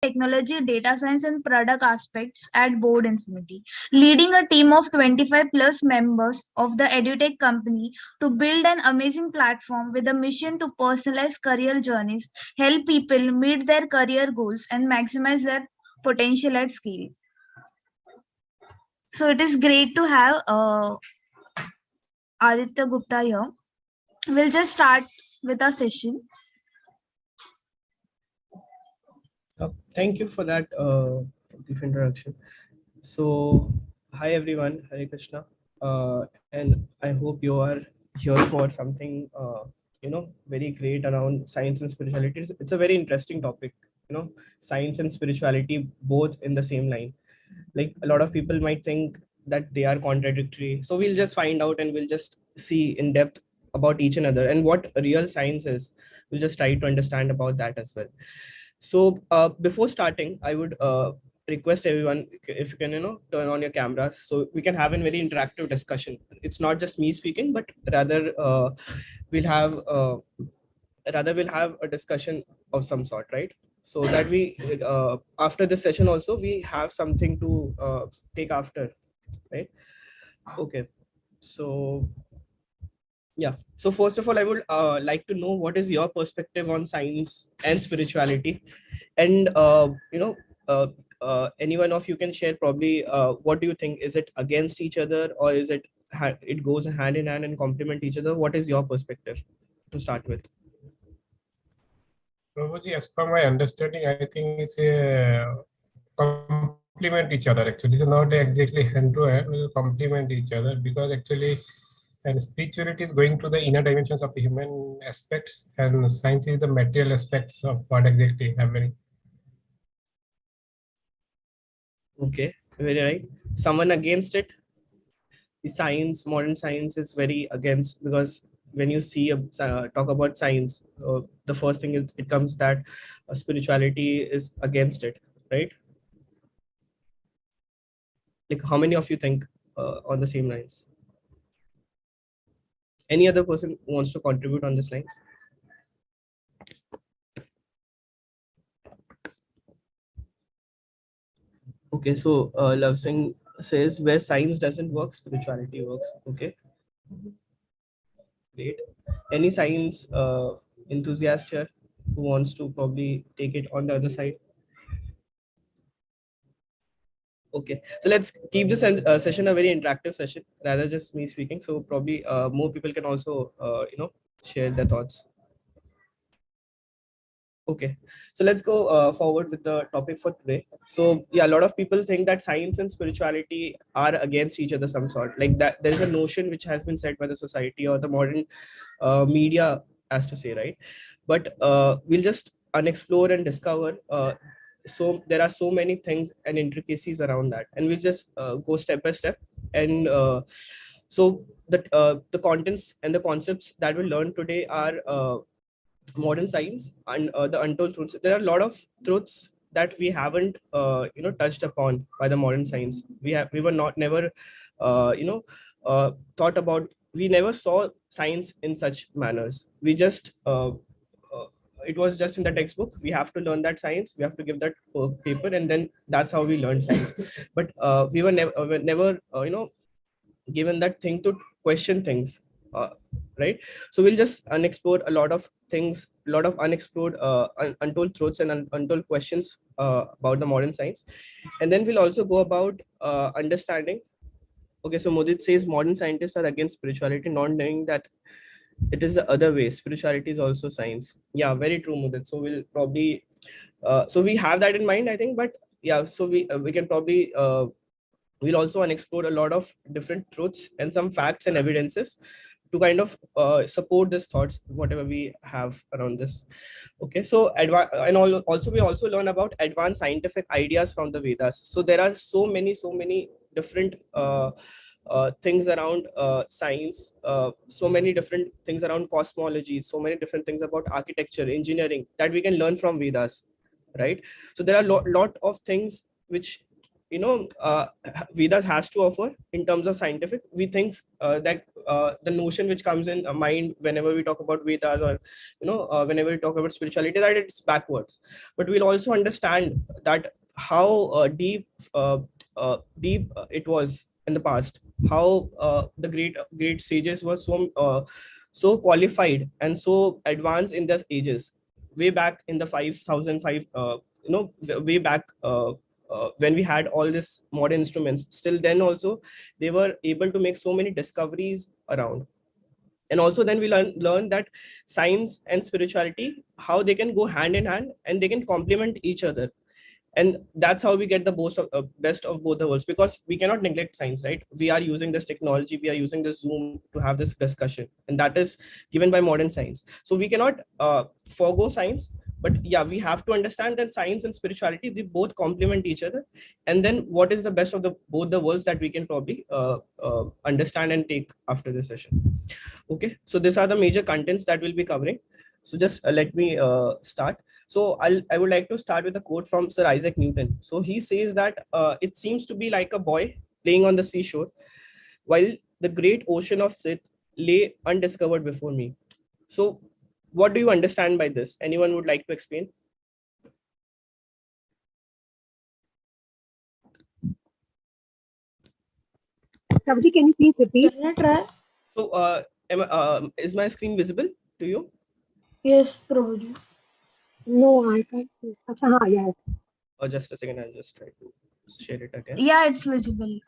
technology, data science, and product aspects at Board Infinity, leading a team of 25 plus members of the EduTech company to build an amazing platform with a mission to personalize career journeys, help people meet their career goals, and maximize their potential at scale. So it is great to have Aditya Gupta here. We'll just start with our session. Thank you for that brief introduction. So, hi everyone, Hare Krishna, and I hope you are here for something very great around science and spirituality. It's a very interesting topic. Science and spirituality both in the same line. Like a lot of people might think that they are contradictory. So we'll just find out and we'll just see in depth about each another and what real science is. We'll just try to understand about that as well. So before starting, I would request everyone if you can, turn on your cameras so we can have a very interactive discussion. It's not just me speaking, but rather we'll have a discussion of some sort, right? So that we after this session also we have something to take after, right? Okay. So yeah. So first of all, I would like to know what is your perspective on science and spirituality, and any one of you can share probably what do you think? Is it against each other, or is it it goes hand in hand and complement each other? What is your perspective to start with? Prabhuji, as per my understanding, I think it's a complement each other. Actually, it's not exactly hand to hand. Will complement each other because actually, and spirituality is going to the inner dimensions of the human aspects, and science is the material aspects of what exactly happening. Okay, very right. Someone against it? The science, modern science is very against, because when you see talk about science, the first thing it comes that spirituality is against it, right? Like how many of you think on the same lines? Any other person who wants to contribute on this lines? Okay, so Love Singh says where science doesn't work, spirituality works. Okay, great. Any science enthusiast here who wants to probably take it on the other side? Okay, so let's keep this session a very interactive session rather just me speaking. So probably more people can also share their thoughts. Okay, so let's go forward with the topic for today. So yeah, a lot of people think that science and spirituality are against each other some sort, like that there is a notion which has been set by the society or the modern media, as to say, right? But we'll just unexplore and discover so there are so many things and intricacies around that, and we'll just go step by step. And so the contents and the concepts that we'll learn today are modern science and the untold truths. There are a lot of truths that we haven't touched upon by the modern science. We were not never thought about. We never saw science in such manners. We just it was just in the textbook. We have to learn that science, we have to give that paper, and then that's how we learn science. But we were never given that thing to question things, right? So we'll just unexplore a lot of things, a lot of unexplored untold truths and untold questions about the modern science. And then we'll also go about understanding. Okay, so Mudit says modern scientists are against spirituality, not knowing that it is the other way. Spirituality is also science. Yeah, very true, Mudit. So we'll probably so we have that in mind, I think. But yeah, so we can probably we'll also unexplore a lot of different truths and some facts and evidences to kind of support these thoughts, whatever we have around this. Okay, so also we also learn about advanced scientific ideas from the Vedas. So there are so many different things around science, so many different things around cosmology, so many different things about architecture, engineering that we can learn from Vedas, right? So there are lot of things which Vedas has to offer in terms of scientific. We think that the notion which comes in mind whenever we talk about Vedas, or whenever we talk about spirituality, that it's backwards. But we'll also understand that how deep it was in the past, how the great sages were so qualified and so advanced in their ages, way back in the 5005, way back, when we had all this modern instruments. Still then also they were able to make so many discoveries around. And also then we learn that science and spirituality, how they can go hand in hand and they can complement each other. And that's how we get the best of both the worlds, because we cannot neglect science, right? We are using this technology, we are using this Zoom to have this discussion, and that is given by modern science. So we cannot forego science. But yeah, we have to understand that science and spirituality, they both complement each other. And then what is the best of the both the worlds that we can probably understand and take after this session. Okay, so these are the major contents that we'll be covering. So just let me start. So I would like to start with a quote from Sir Isaac Newton. So he says that it seems to be like a boy playing on the seashore while the great ocean of Sith lay undiscovered before me. So what do you understand by this? Anyone would like to explain? Prabhuji, can you please repeat? Can I try? So is my screen visible to you? Yes, Prabhuji. No, I can't see. Acha, haan, yes. Or just a second, I'll just try to share it again. Yeah, it's visible.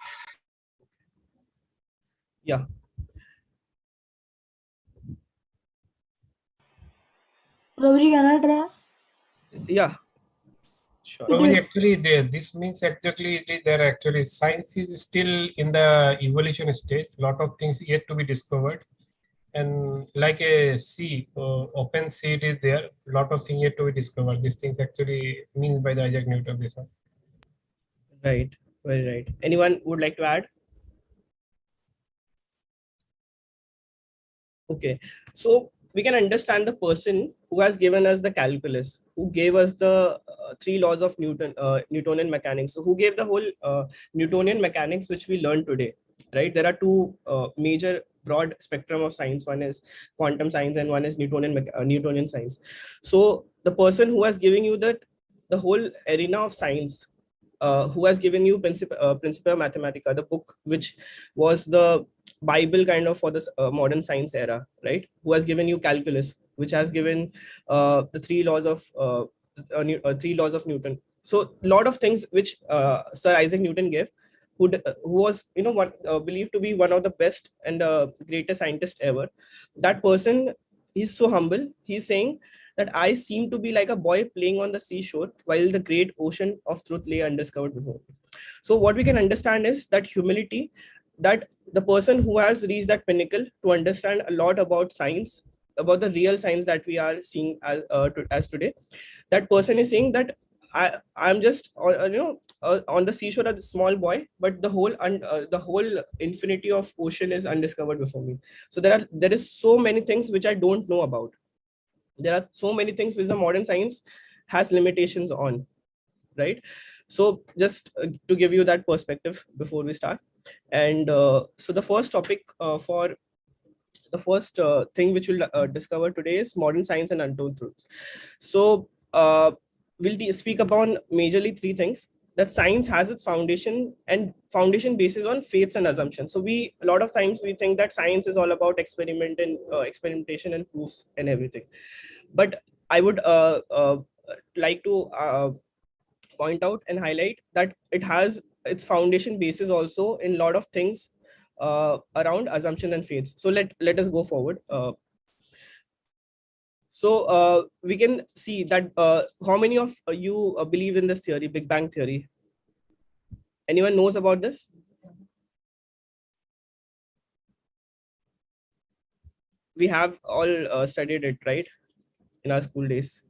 Yeah. Prabhuji, can I try? Yeah. Sure. So Yes. actually, this means exactly it is there. Actually, science is still in the evolution stage. Lot of things yet to be discovered, and like a sea, open sea, it is there. Lot of things yet to be discovered. These things actually means by the Isaac Newton. This one. Right. Very right. Anyone would like to add? Okay, so we can understand the person who has given us the calculus, who gave us the three laws of Newtonian mechanics. So who gave the whole Newtonian mechanics which we learn today, right? There are two major broad spectrum of science. One is quantum science and one is Newtonian science. So the person who has given you the whole arena of science, who has given you Principia Mathematica, the book which was the Bible kind of for this modern science era, right? Who has given you calculus, which has given the three laws of Newton. So a lot of things which Sir Isaac Newton gave, who was believed to be one of the best and greatest scientist ever. That person is so humble. He's saying that I seem to be like a boy playing on the seashore while the great ocean of truth lay undiscovered before me. So what we can understand is that humility, that the person who has reached that pinnacle to understand a lot about science, about the real science that we are seeing as today, that person is saying that I'm just on the seashore as a small boy, but the whole infinity of ocean is undiscovered before me. So there is so many things which I don't know about. There are so many things which the modern science has limitations on, right? So just to give you that perspective before we start. And so the first topic for the first thing which we'll discover today is modern science and untold truths. So we'll speak upon majorly three things: that science has its foundation, and foundation basis on faiths and assumptions. So a lot of times we think that science is all about experimentation and proofs and everything. But I would like to point out and highlight that it has its foundation basis also in a lot of things around assumption and faiths. So let us go forward. So we can see that how many of you believe in this theory, Big Bang theory? Anyone knows about this? We have all studied it, right, in our school days,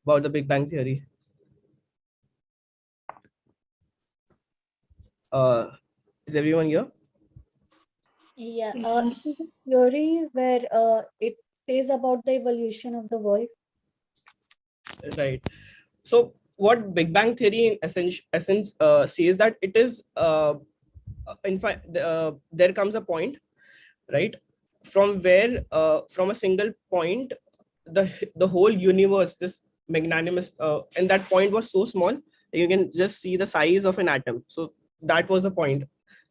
about the Big Bang theory. Is everyone here? Yeah, Yes. it is a theory where it says about the evolution of the world. Right. So what Big Bang Theory in essence says that it is in fact there comes a point, right, from where from a single point the whole universe, this magnanimous and that point was so small you can just see the size of an atom. So that was the point,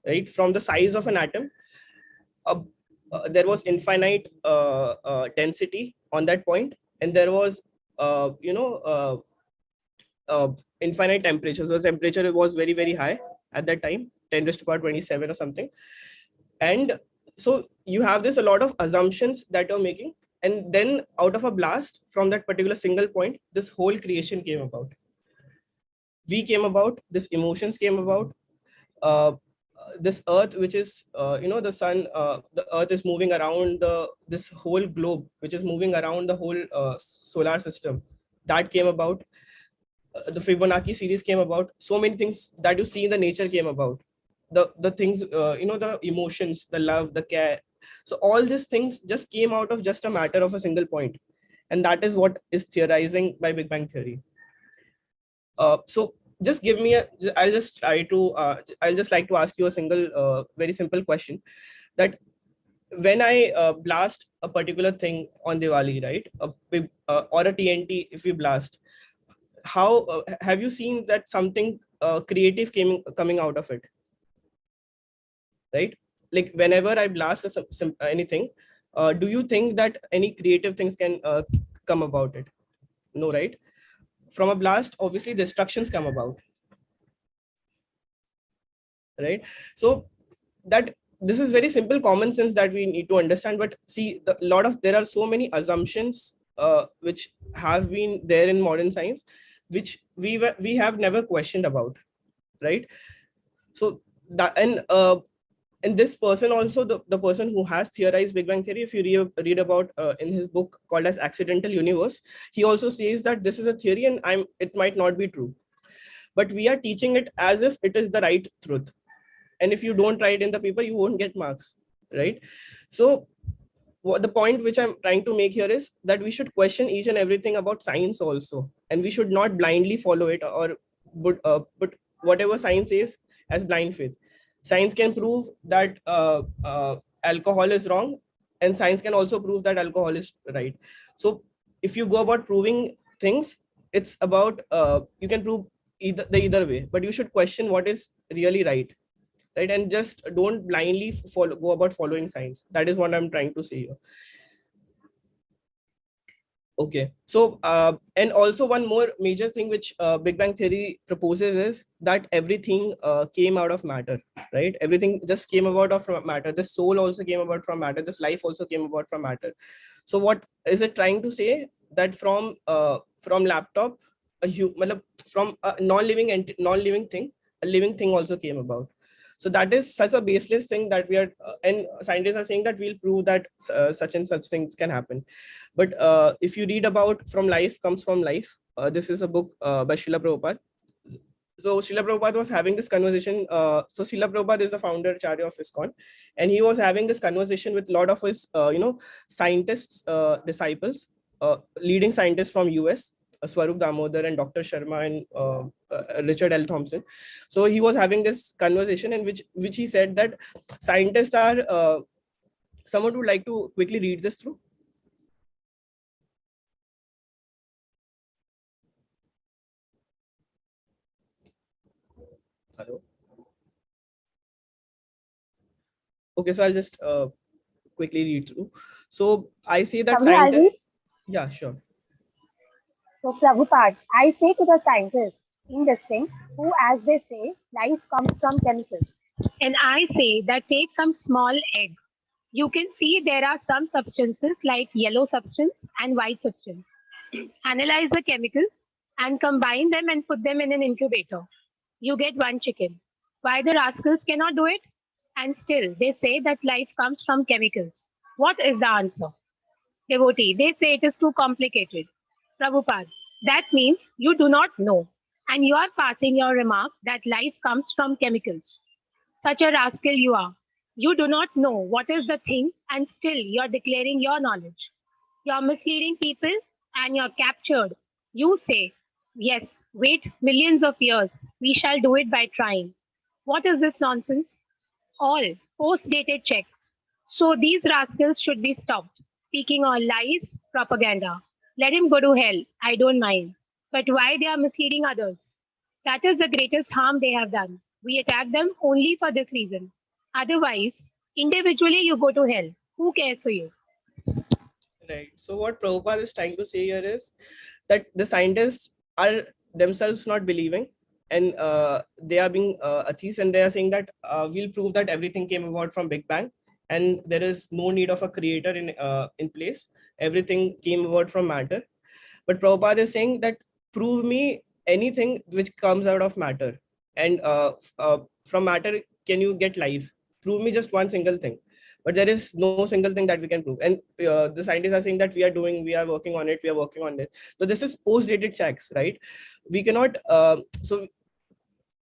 right? From the size of an atom, uh, there was infinite density on that point, and there was infinite temperature. So the temperature was very, very high at that time, 10 raised to power 27 or something. And so you have this a lot of assumptions that you're making, and then out of a blast from that particular single point, this whole creation came about. We came about, this emotions came about, this earth, which is the sun, the earth is moving around this whole globe, which is moving around the whole solar system, that came about. The Fibonacci series came about. So many things that you see in the nature came about. The things, the emotions, the love, the care. So all these things just came out of just a matter of a single point, and that is what is theorizing by Big Bang Theory. So just give me a. I'll just try to. I'll just like to ask you a single, very simple question. That when I blast a particular thing on Diwali, right? Or a TNT, if you blast, how have you seen that something creative coming out of it, right? Like whenever I blast anything, do you think that any creative things can come about it? No, right? From a blast, obviously destructions come about, right? So that this is very simple common sense that we need to understand. But see, there are so many assumptions which have been there in modern science, which we have never questioned about, right? So that, and this person also, the person who has theorized Big Bang Theory, if you read about in his book called as Accidental Universe, he also says that this is a theory and it might not be true, but we are teaching it as if it is the right truth. And if you don't write in the paper, you won't get marks, right? So what the point which I'm trying to make here is that we should question each and everything about science also, and we should not blindly follow it or put whatever science says as blind faith. Science can prove that alcohol is wrong, and science can also prove that alcohol is right. So if you go about proving things, it's about you can prove either way, but you should question what is really right, and just don't blindly go about following science. That is what I'm trying to say here. Okay, so and also one more major thing which Big Bang Theory proposes is that everything came out of matter, right? Everything just came about from matter. This soul also came about from matter. This life also came about from matter. So what is it trying to say? That from laptop, from a non-living thing, a living thing also came about. So that is such a baseless thing that we are, and scientists are saying that we'll prove that such and such things can happen. But if you read about From Life Comes From Life, this is a book by Srila Prabhupada. So Srila Prabhupada was having this conversation. So Srila Prabhupada is the founder Acharya of ISKCON, and he was having this conversation with a lot of his, scientists, disciples, leading scientists from US, Swarup Damodar and Dr. Sharma and Richard L. Thompson. So he was having this conversation in which he said that scientists are. Someone would like to quickly read this through. Hello. Okay, so I'll just quickly read through. So I say that scientists. Yeah, sure. So, Prabhupada, I say to the scientists in this thing, who, as they say, life comes from chemicals. And I say that take some small egg. You can see there are some substances like yellow substance and white substance. Analyze the chemicals and combine them and put them in an incubator. You get one chicken. Why the rascals cannot do it? And still, they say that life comes from chemicals. What is the answer? Devotee, they say it is too complicated. Prabhupada, that means you do not know. And you are passing your remark that life comes from chemicals. Such a rascal you are. You do not know what is the thing, and still you are declaring your knowledge. You are misleading people and you are captured. You say, yes, Wait millions of years. We shall do it by trying. What is this nonsense? All post-dated checks. So these rascals should be stopped. Speaking on lies, propaganda. Let him go to hell. I don't mind. But why they are misleading others? That is the greatest harm they have done. We attack them only for this reason. Otherwise, individually you go to hell. Who cares for you? Right. So what Prabhupada is trying to say here is that the scientists are themselves not believing, and they are being atheists, and they are saying that we'll prove that everything came about from Big Bang, and there is no need of a creator in place. Everything came about from matter. But Prabhupada is saying that prove me anything which comes out of matter, and from matter can you get life? Prove me just one single thing. But there is no single thing that we can prove. And the scientists are saying that we are working on it, we are working on it. So this is post-dated checks, right? We cannot, so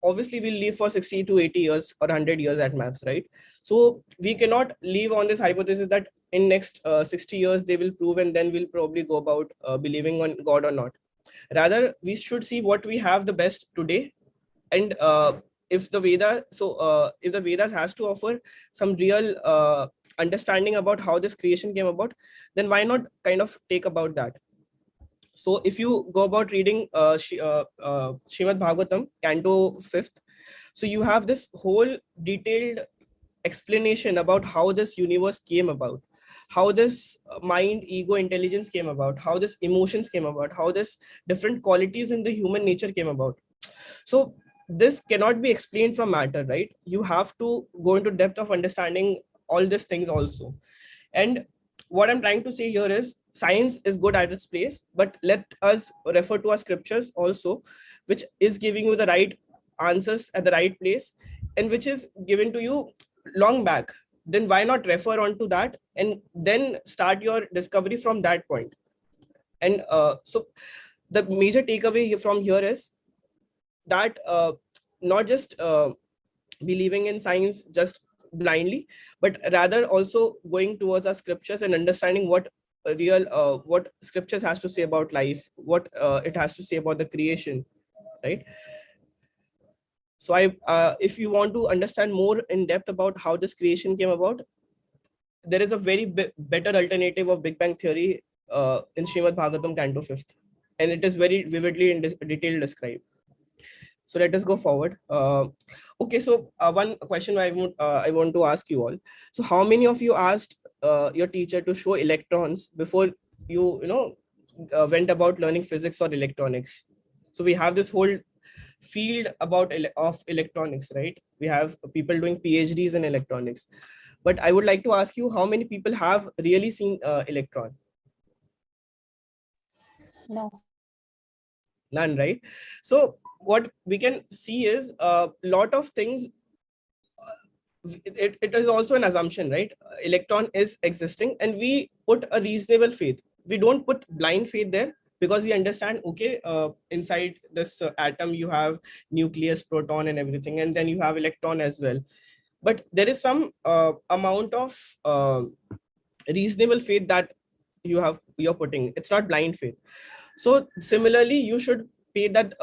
obviously we'll live for 60 to 80 years or 100 years at max, right? So we cannot live on this hypothesis that in next 60 years they will prove, and then we'll probably go about believing on God or not. Rather, we should see what we have the best today. And if the if the Vedas has to offer some real understanding about how this creation came about, then why not kind of take about that? So if you go about reading Srimad Bhagavatam, Canto 5th, so you have this whole detailed explanation about how this universe came about, how this mind, ego, intelligence came about, how this emotions came about, how this different qualities in the human nature came about. So this cannot be explained from matter, right? You have to go into depth of understanding all these things also. And what I'm trying to say here is science is good at its place, but let us refer to our scriptures also, which is giving you the right answers at the right place, and which is given to you long back. Then why not refer on to that and then start your discovery from that point? And so the major takeaway from here is that not just believing in science just blindly, but rather also going towards our scriptures and understanding what what scriptures has to say about life, what it has to say about the creation, right? So if you want to understand more in depth about how this creation came about, there is a very better alternative of Big Bang theory in Srimad Bhagavatam Canto 5th, and it is very vividly and detailed described. So let us go forward. Okay, so one question I want to ask you all. So how many of you asked your teacher to show electrons before went about learning physics or electronics? So we have this whole field of electronics, right? We have people doing PhDs in electronics. But I would like to ask you, how many people have really seen electron? No. None, right? So what we can see is a lot of things. It is also an assumption, right? Electron is existing, and we put a reasonable faith. We don't put blind faith there, because we understand, okay, inside this atom you have nucleus, proton, and everything, and then you have electron as well. But there is some amount of reasonable faith that you're putting. It's not blind faith. So similarly, you should pay that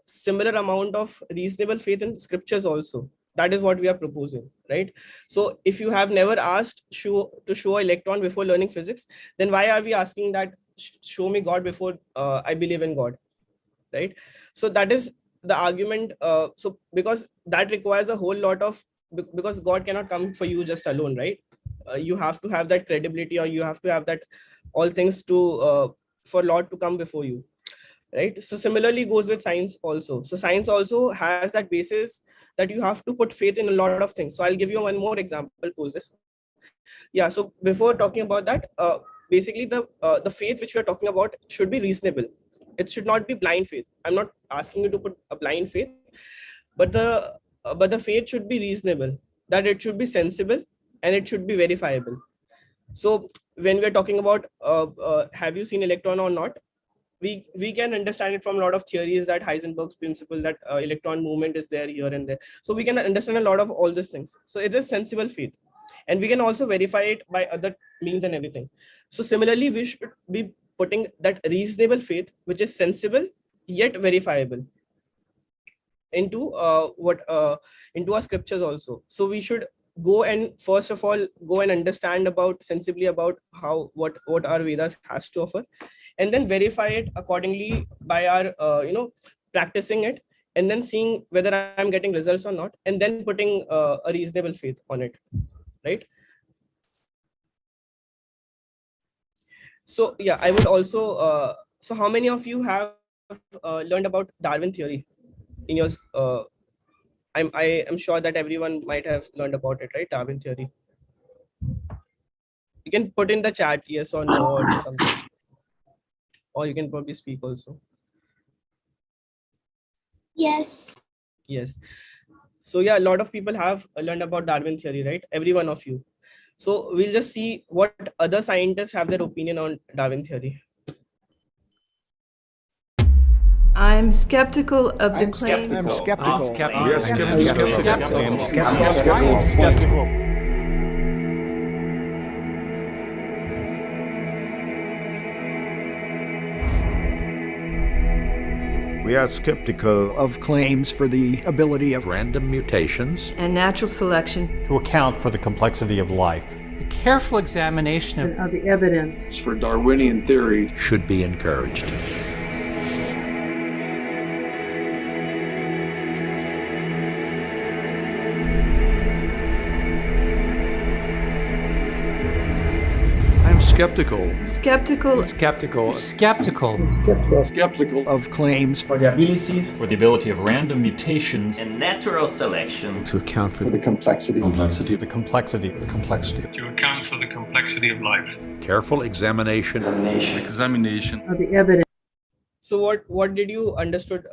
similar amount of reasonable faith in scriptures also. That is what we are proposing, right? So if you have never asked to show electron before learning physics, then why are we asking that show me God before I believe in God, right? So that is the argument. So because that requires a whole lot of, because God cannot come for you just alone, right? You have to have that credibility, or you have to have that all things to for Lord to come before you, right? So similarly goes with science also. So science also has that basis that you have to put faith in a lot of things. So I'll give you one more example post this. Yeah, so before talking about that, basically the faith which we are talking about should be reasonable. It should not be blind faith. I'm not asking you to put a blind faith, but the faith should be reasonable, that it should be sensible, and it should be verifiable. So when we're talking about have you seen electron or not, we can understand it from a lot of theories, that Heisenberg's principle, that electron movement is there here and there. So we can understand a lot of all these things. So it is sensible faith, and we can also verify it by other means and everything. So similarly, we should be putting that reasonable faith, which is sensible yet verifiable. into into our scriptures also. So we should go and first of all go and understand about sensibly about how what our Vedas has to offer, and then verify it accordingly by our practicing it, and then seeing whether I'm getting results or not, and then putting a reasonable faith on it, right? So yeah, I would also so how many of you have learned about Darwin theory in your I am sure that everyone might have learned about it, right? Darwin theory. You can put in the chat yes or no or something, or you can probably speak also. Yes. Yes. So yeah, a lot of people have learned about Darwin theory, right? Every one of you. So we'll just see what other scientists have their opinion on Darwin theory. I'm skeptical of the claim. I'm skeptical. I'm skeptical. Yes, Skeptical. We are skeptical of claims for the ability of random mutations And natural selection To account for the complexity of life. A careful examination of the evidence for Darwinian theory should be encouraged. Skeptical. Skeptical. Skeptical. Skeptical. Skeptical of claims For the ability of random mutations and natural selection To account for the complexity. The complexity. To account for the complexity of life. Careful examination. Examination of the evidence. So what did you understood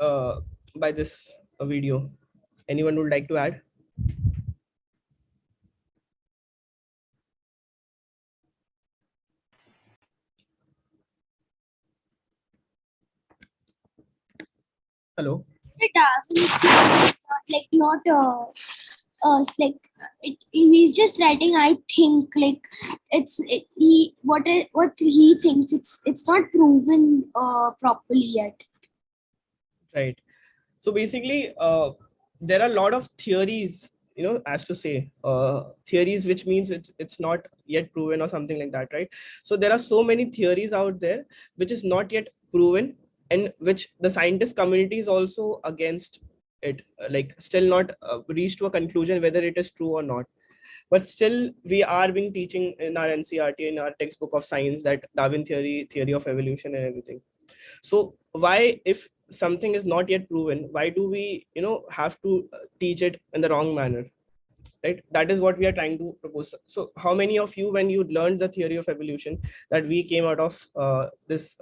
by this video? Anyone would like to add? Hello. He's just writing. I think what he thinks. It's not proven properly yet. Right. So basically, there are a lot of theories, as to say, theories, which means it's not yet proven or something like that, right? So there are so many theories out there which is not yet proven, and which the scientist community is also against it, like still not reached to a conclusion whether it is true or not. But still, we are being teaching in our NCRT, in our textbook of science, that Darwin theory of evolution and everything. So why, if something is not yet proven, why do we have to teach it in the wrong manner, right? That is what we are trying to propose. So how many of you, when you learned the theory of evolution, that we came out of this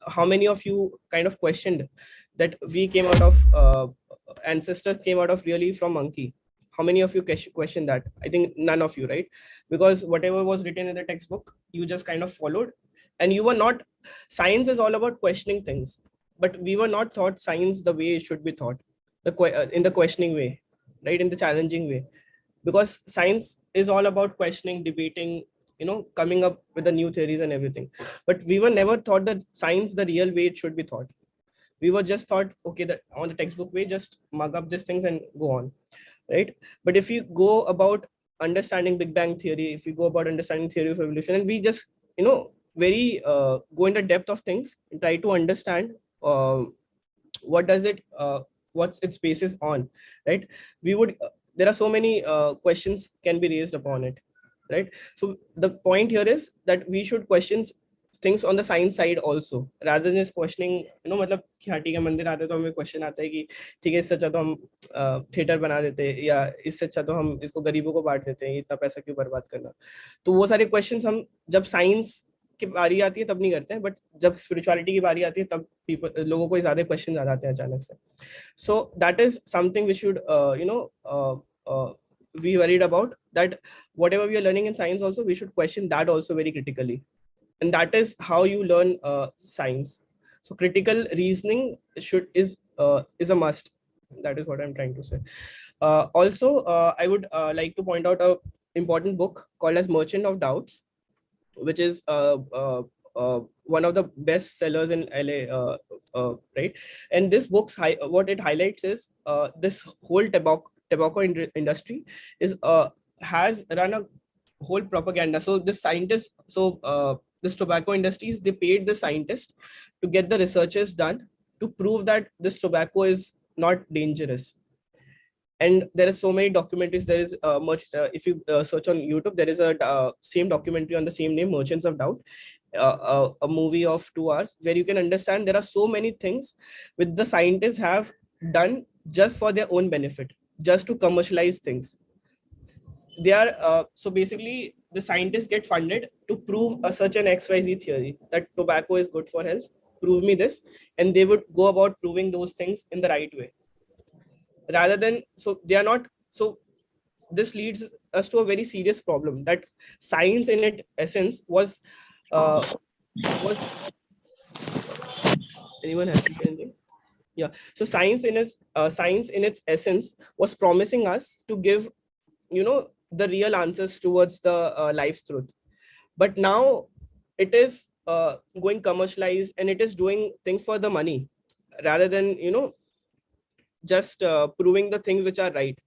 how many of you kind of questioned that we came out of ancestors came out of really from monkey? How many of you question that? I think none of you, right? Because whatever was written in the textbook, you just kind of followed, and you were not. Science is all about questioning things, but we were not taught science the way it should be taught, in the questioning way, right? In the challenging way, because science is all about questioning, debating, coming up with the new theories and everything. But we were never taught that science the real way it should be taught. We were just taught, okay, that on the textbook way, just mug up these things and go on, right? But if you go about understanding Big Bang theory, if you go about understanding theory of evolution, and we just very go into depth of things and try to understand what does it what's its basis on, right? We would there are so many questions can be raised upon it, right? So the point here is that we should question things on the science side also, rather than just questioning, मतलब कि हाँ ठीक है मंदिर आते तो हमें question आता है कि ठीक है इससे अच्छा तो हम थिएटर बना देते हैं, या इससे अच्छा तो हम इसको गरीबों को बांट देते हैं, इतना पैसा क्यों बर्बाद करना। तो वो सारे क्वेश्चंस हम जब साइंस की बारी आती है तब नहीं करते हैं, बट जब स्पिरिचुअलिटी की बारी आती है तब लोगों को ज्यादा क्वेश्चन आ जाते हैं अचानक से. So that is something we should be worried about, that whatever we are learning in science also, we should question that also very critically, and that is how you learn science. So critical reasoning is a must. That is what I'm trying to say. Also I would like to point out a important book called as Merchant of Doubts, which is one of the best sellers in LA, right? And this book's what it highlights is this whole tobacco industry is has run a whole propaganda. So this scientist, this tobacco industries, they paid the scientists to get the researches done to prove that this tobacco is not dangerous. And there are so many documentaries. There is if you search on YouTube, there is a same documentary on the same name, Merchants of Doubt, a movie of 2 hours, where you can understand there are so many things which the scientists have done just for their own benefit, just to commercialize things. They are so basically the scientists get funded to prove such an XYZ theory that tobacco is good for health. Prove me this, and they would go about proving those things in the right way, rather than, so they are not. So this leads us to a very serious problem, that science in its essence was anyone has to say anything? Yeah. So science in its essence was promising us to give, the real answers towards the life's truth. But now it is going commercialized, and it is doing things for the money, rather than, just proving the things which are right.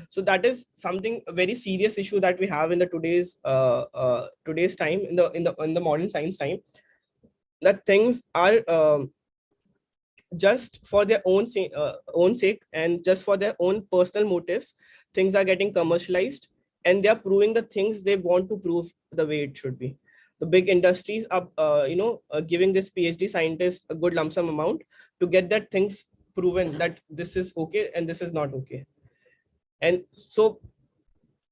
So that is something, a very serious issue that we have in the today's time, in the modern science time, that things are just for their own sake, and just for their own personal motives, things are getting commercialized, and they are proving the things they want to prove the way it should be. The big industries are giving this PhD scientist a good lump sum amount to get that things proven, that this is okay and this is not okay. And so,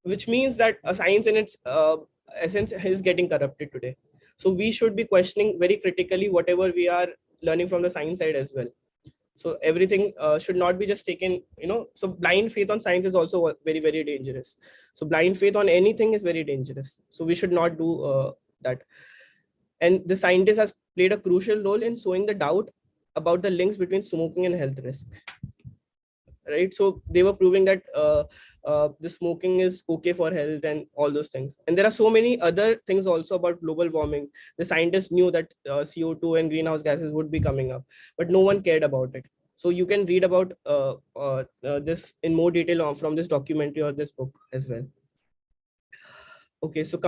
which means that a science in its essence is getting corrupted today. So we should be questioning very critically whatever we are learning from the science side as well. So everything should not be just taken, so blind faith on science is also very, very dangerous. So blind faith on anything is very dangerous. So we should not do that. And the scientist has played a crucial role in sowing the doubt about the links between smoking and health risks. Right? So they were proving that the smoking is okay for health and all those things. And there are so many other things also about global warming. The scientists knew that CO2 and greenhouse gases would be coming up, but no one cared about it. So you can read about this in more detail from this documentary or this book as well. Okay, so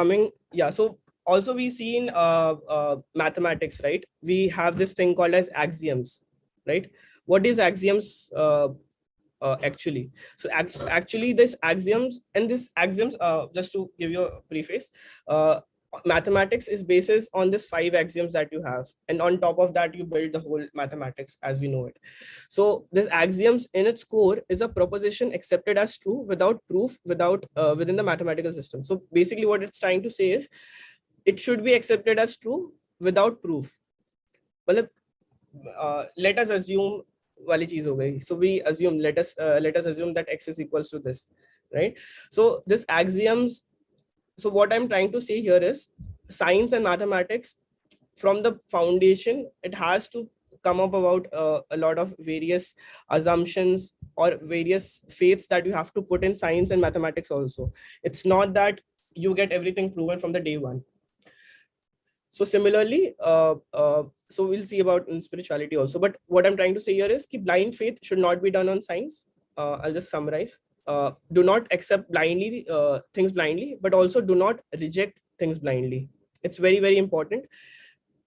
so also we see in mathematics, right? We have this thing called as axioms, right? What is axioms actually? So actually this axioms, just to give you a preface, mathematics is basis on this 5 axioms that you have, and on top of that you build the whole mathematics as we know it. So this axioms in its core is a proposition accepted as true without proof, within the mathematical system. So basically what it's trying to say is it should be accepted as true without proof. Well, let us assume वाली चीज हो गई. So we assume, let us assume that x is equals to this, right? So this axioms, so what I'm trying to say here is science and mathematics, from the foundation, it has to come up about a lot of various assumptions or various faiths that you have to put in science and mathematics also. It's not that you get everything proven from the day one. So similarly, so we'll see about in spirituality also. But what I'm trying to say here is that blind faith should not be done on science. I'll just summarize. Do not accept blindly things blindly, but also do not reject things blindly. It's very, very important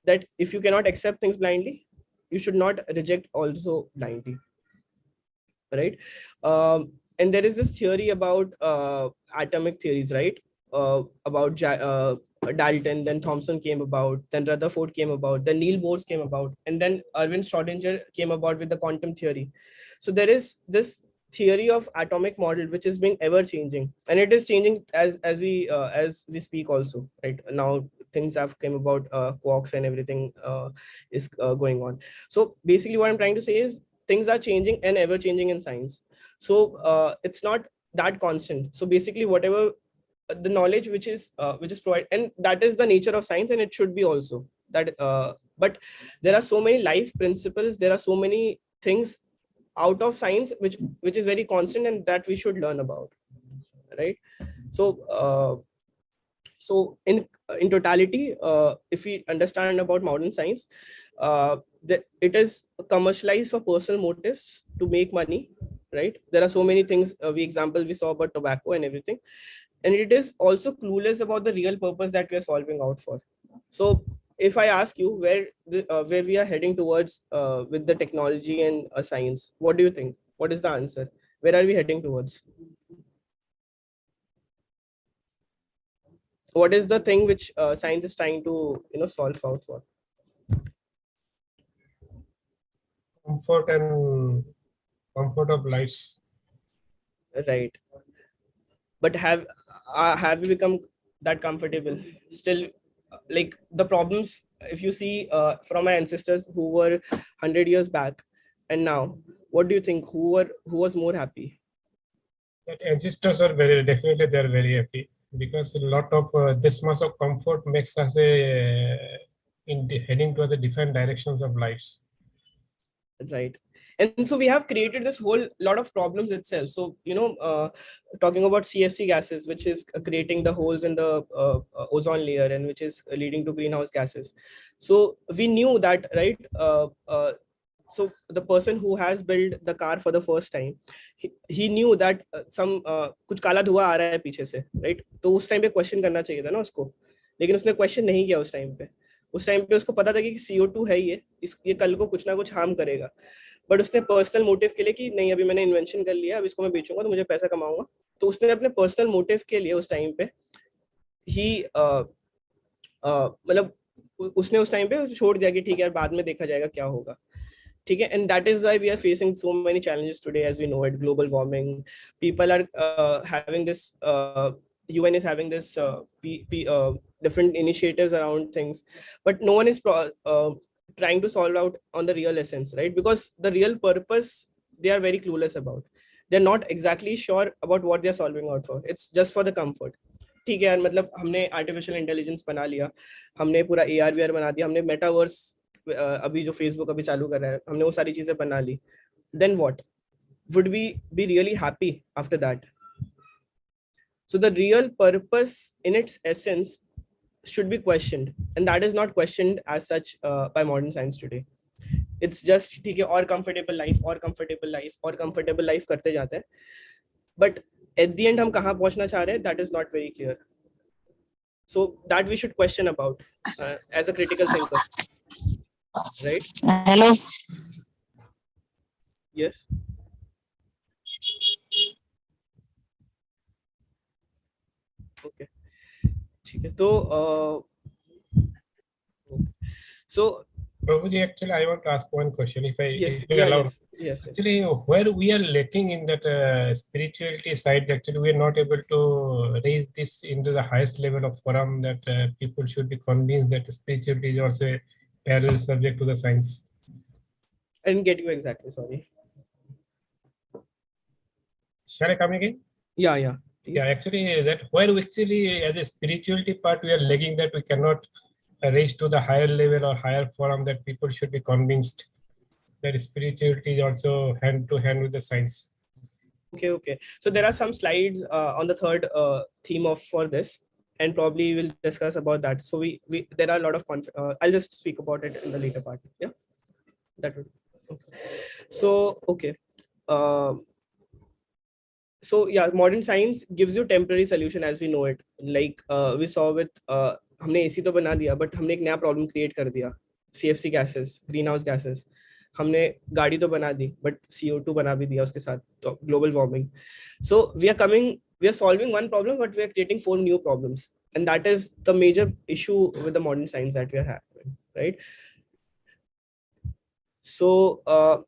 that if you cannot accept things blindly, you should not reject also blindly, right? And there is this theory about atomic theories, right? About Dalton, then Thomson came about, then Rutherford came about, then Niels Bohr came about, and then Erwin Schrödinger came about with the quantum theory. So there is this theory of atomic model which is being ever changing, and it is changing as we speak also, right? Now things have come about, quarks and everything is going on. So basically what I'm trying to say is things are changing and ever changing in science. So it's not that constant. So basically whatever the knowledge which is provided, and that is the nature of science, and it should be also that, but there are so many life principles, there are so many things out of science which is very constant and that we should learn about, right? So So in totality, if we understand about modern science, it is commercialized for personal motives to make money, right? There are so many things, we saw about tobacco and everything, and it is also clueless about the real purpose that we are solving out for. So if I ask you where we are heading towards with the technology and science, what do you think? What is the answer? Where are we heading towards? What is the thing which science is trying to solve out for? Comfort of lives. Right. But have we become that comfortable still? Like the problems, if you see from my ancestors who were 100 years back and now, what do you think, who was more happy? That ancestors are definitely they're very happy, because a lot of this much of comfort makes us heading to the different directions of lives. Right. And so we have created this whole lot of problems itself. So talking about CFC gases, which is creating the holes in the ozone layer, and which is leading to greenhouse gases. So we knew that, right? So the person who has built the car for the first time, he knew that some कुछ काला धुआं आ रहा है पीछे से, right? तो उस time पे क्वेश्चन करना चाहिए था ना उसको, लेकिन उसने क्वेश्चन नहीं किया उस टाइम पे उसको पता था कि CO2 है ये कल को कुछ ना कुछ हार्म करेगा, बट उसने पर्सनल मोटिव के लिए कि नहीं अभी मैंने इन्वेंशन कर लिया, अब इसको मैं बेचूंगा तो मुझे पैसा कमाऊंगा, तो उसने अपने पर्सनल मोटिव के लिए उस टाइम पे ही मतलब उसने उस टाइम पे छोड़ दिया कि ठीक है बाद में देखा जाएगा क्या होगा, ठीक है. And that is why we are facing so many challenges today, as we know it. Global warming, people are having this UN is having this different initiatives around things, but no one is trying to solve out on the real essence, right? Because the real purpose they are very clueless about. They're not exactly sure about what they're solving out for. It's just for the comfort. ठीक है यार, मतलब हमने artificial intelligence बना लिया, हमने पूरा AR VR बना दिया, हमने मेटावर्स अभी जो फेसबुक अभी चालू कर रहा है, हमने वो सारी चीजें बना ली, then what? Would we be really happy after that? So the real purpose in its essence should be questioned, and that is not questioned as such by modern science today. It's just ठीक है और comfortable life और comfortable life और comfortable life करते जाते हैं, but at the end हम कहाँ पहुँचना चाह रहे हैं, that is not very clear. So that we should question about as a critical thinker. Right? Hello. Yes. Okay. ठीक है तो so Prabhuji, actually, I want to ask one question, if yes, if you're allowed. yes. Actually, where we are lacking in that spirituality side, actually, we are not able to raise this into the highest level of forum that people should be convinced that spirituality is also a parallel subject to the science. I didn't get you exactly, sorry. Shall I come again? Yeah. Please. Yeah, actually, that where we actually, as a spirituality part, we are lagging, that we cannot raise to the higher level or higher forum that people should be convinced that spirituality is also hand to hand with the science. Okay. So there are some slides on the third theme for this, and probably we'll discuss about that. So we there are a lot of I'll just speak about it in the later part. Yeah, that would. Okay. So okay. So yeah, modern science gives you temporary solution as we know it. Like we saw with हमने AC तो बना दिया, but हमने एक नया problem create कर दिया. CFC gases, greenhouse gases. हमने गाड़ी तो बना दी, but CO2 बना भी दिया उसके साथ, तो global warming. So we are solving one problem, but we are creating 4 new problems, and that is the major issue with the modern science that we are having, right? So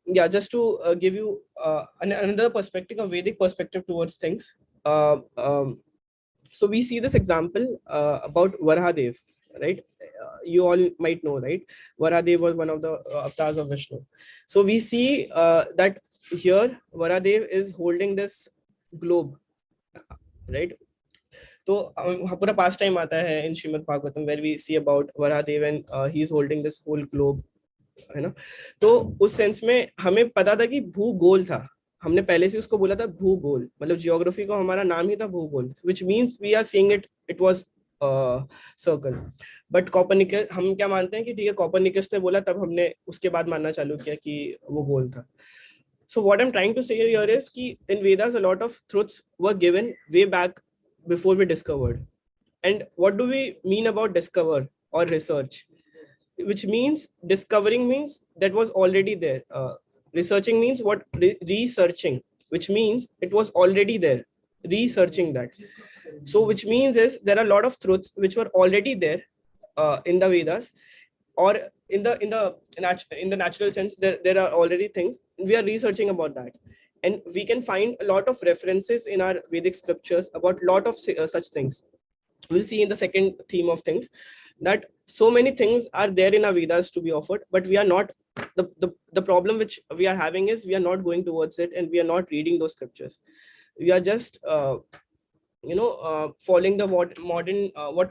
yeah, just to give you another perspective, a Vedic perspective towards things. So we see this example about Varahadev, right? You all might know, right? Varahadev was one of the avatars of Vishnu. So we see that here Varahadev is holding this globe, right? So पूरा past time आता है in Srimad Bhagavatam, where we see about Varahadev and he is holding this whole globe, है ना? तो उस sense में हमें पता था कि भूगोल था, हमने पहले से उसको बोला था भूगोल, मतलब जियोग्राफी को हमारा नाम ही था भूगोल, which means we are seeing it was circle. But Copernicus, हम क्या मानते हैं कि ठीक है कॉपरनिकस ने बोला तब हमने उसके बाद मानना चालू किया कि वो गोल था. So what I'm trying to say here is कि in Vedas a lot of truths were given way back before we discovered. And what do we mean about discover or research? Which means discovering means that was already there. Researching means what? Researching, which means it was already there. Researching that. So which means is there are a lot of truths which were already there in the Vedas, or in the natural sense there are already things we are researching about that, and we can find a lot of references in our Vedic scriptures about lot of such things. We'll see in the second theme of things that so many things are there in our Vedas to be offered, but we are not, the problem which we are having is we are not going towards it and we are not reading those scriptures. We are just following the what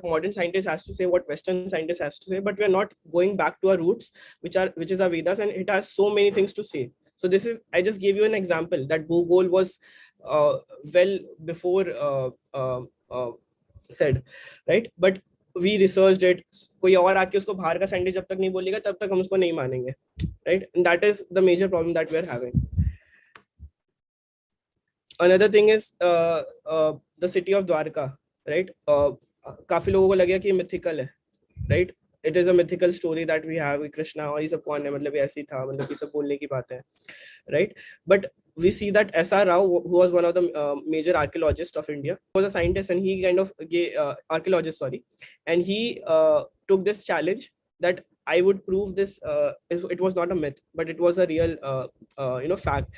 modern scientists has to say, what Western scientists has to say, but we are not going back to our roots, which is our Vedas, and it has so many things to say. So this is, I just gave you an example that Bhugol was well before said, right? But we researched it. कोई और आके उसको बाहर का scientist जब तक नहीं बोलेगा तब तक हम उसको नहीं मानेंगे, right? And that is the major problem that we are having. Another thing is the city of Dwarka, right? काफी लोगों को लगेगा कि mythical है, right? It is a mythical story that we have with Krishna, और ये सब कौन है, मतलब ऐसी था, मतलब ये सब बोलने की बात है, right? But we see that S.R. Rao, who was one of the major archaeologists of India, was a scientist, and he kind of archaeologist, sorry, and he took this challenge that I would prove this. It was not a myth, but it was a real fact.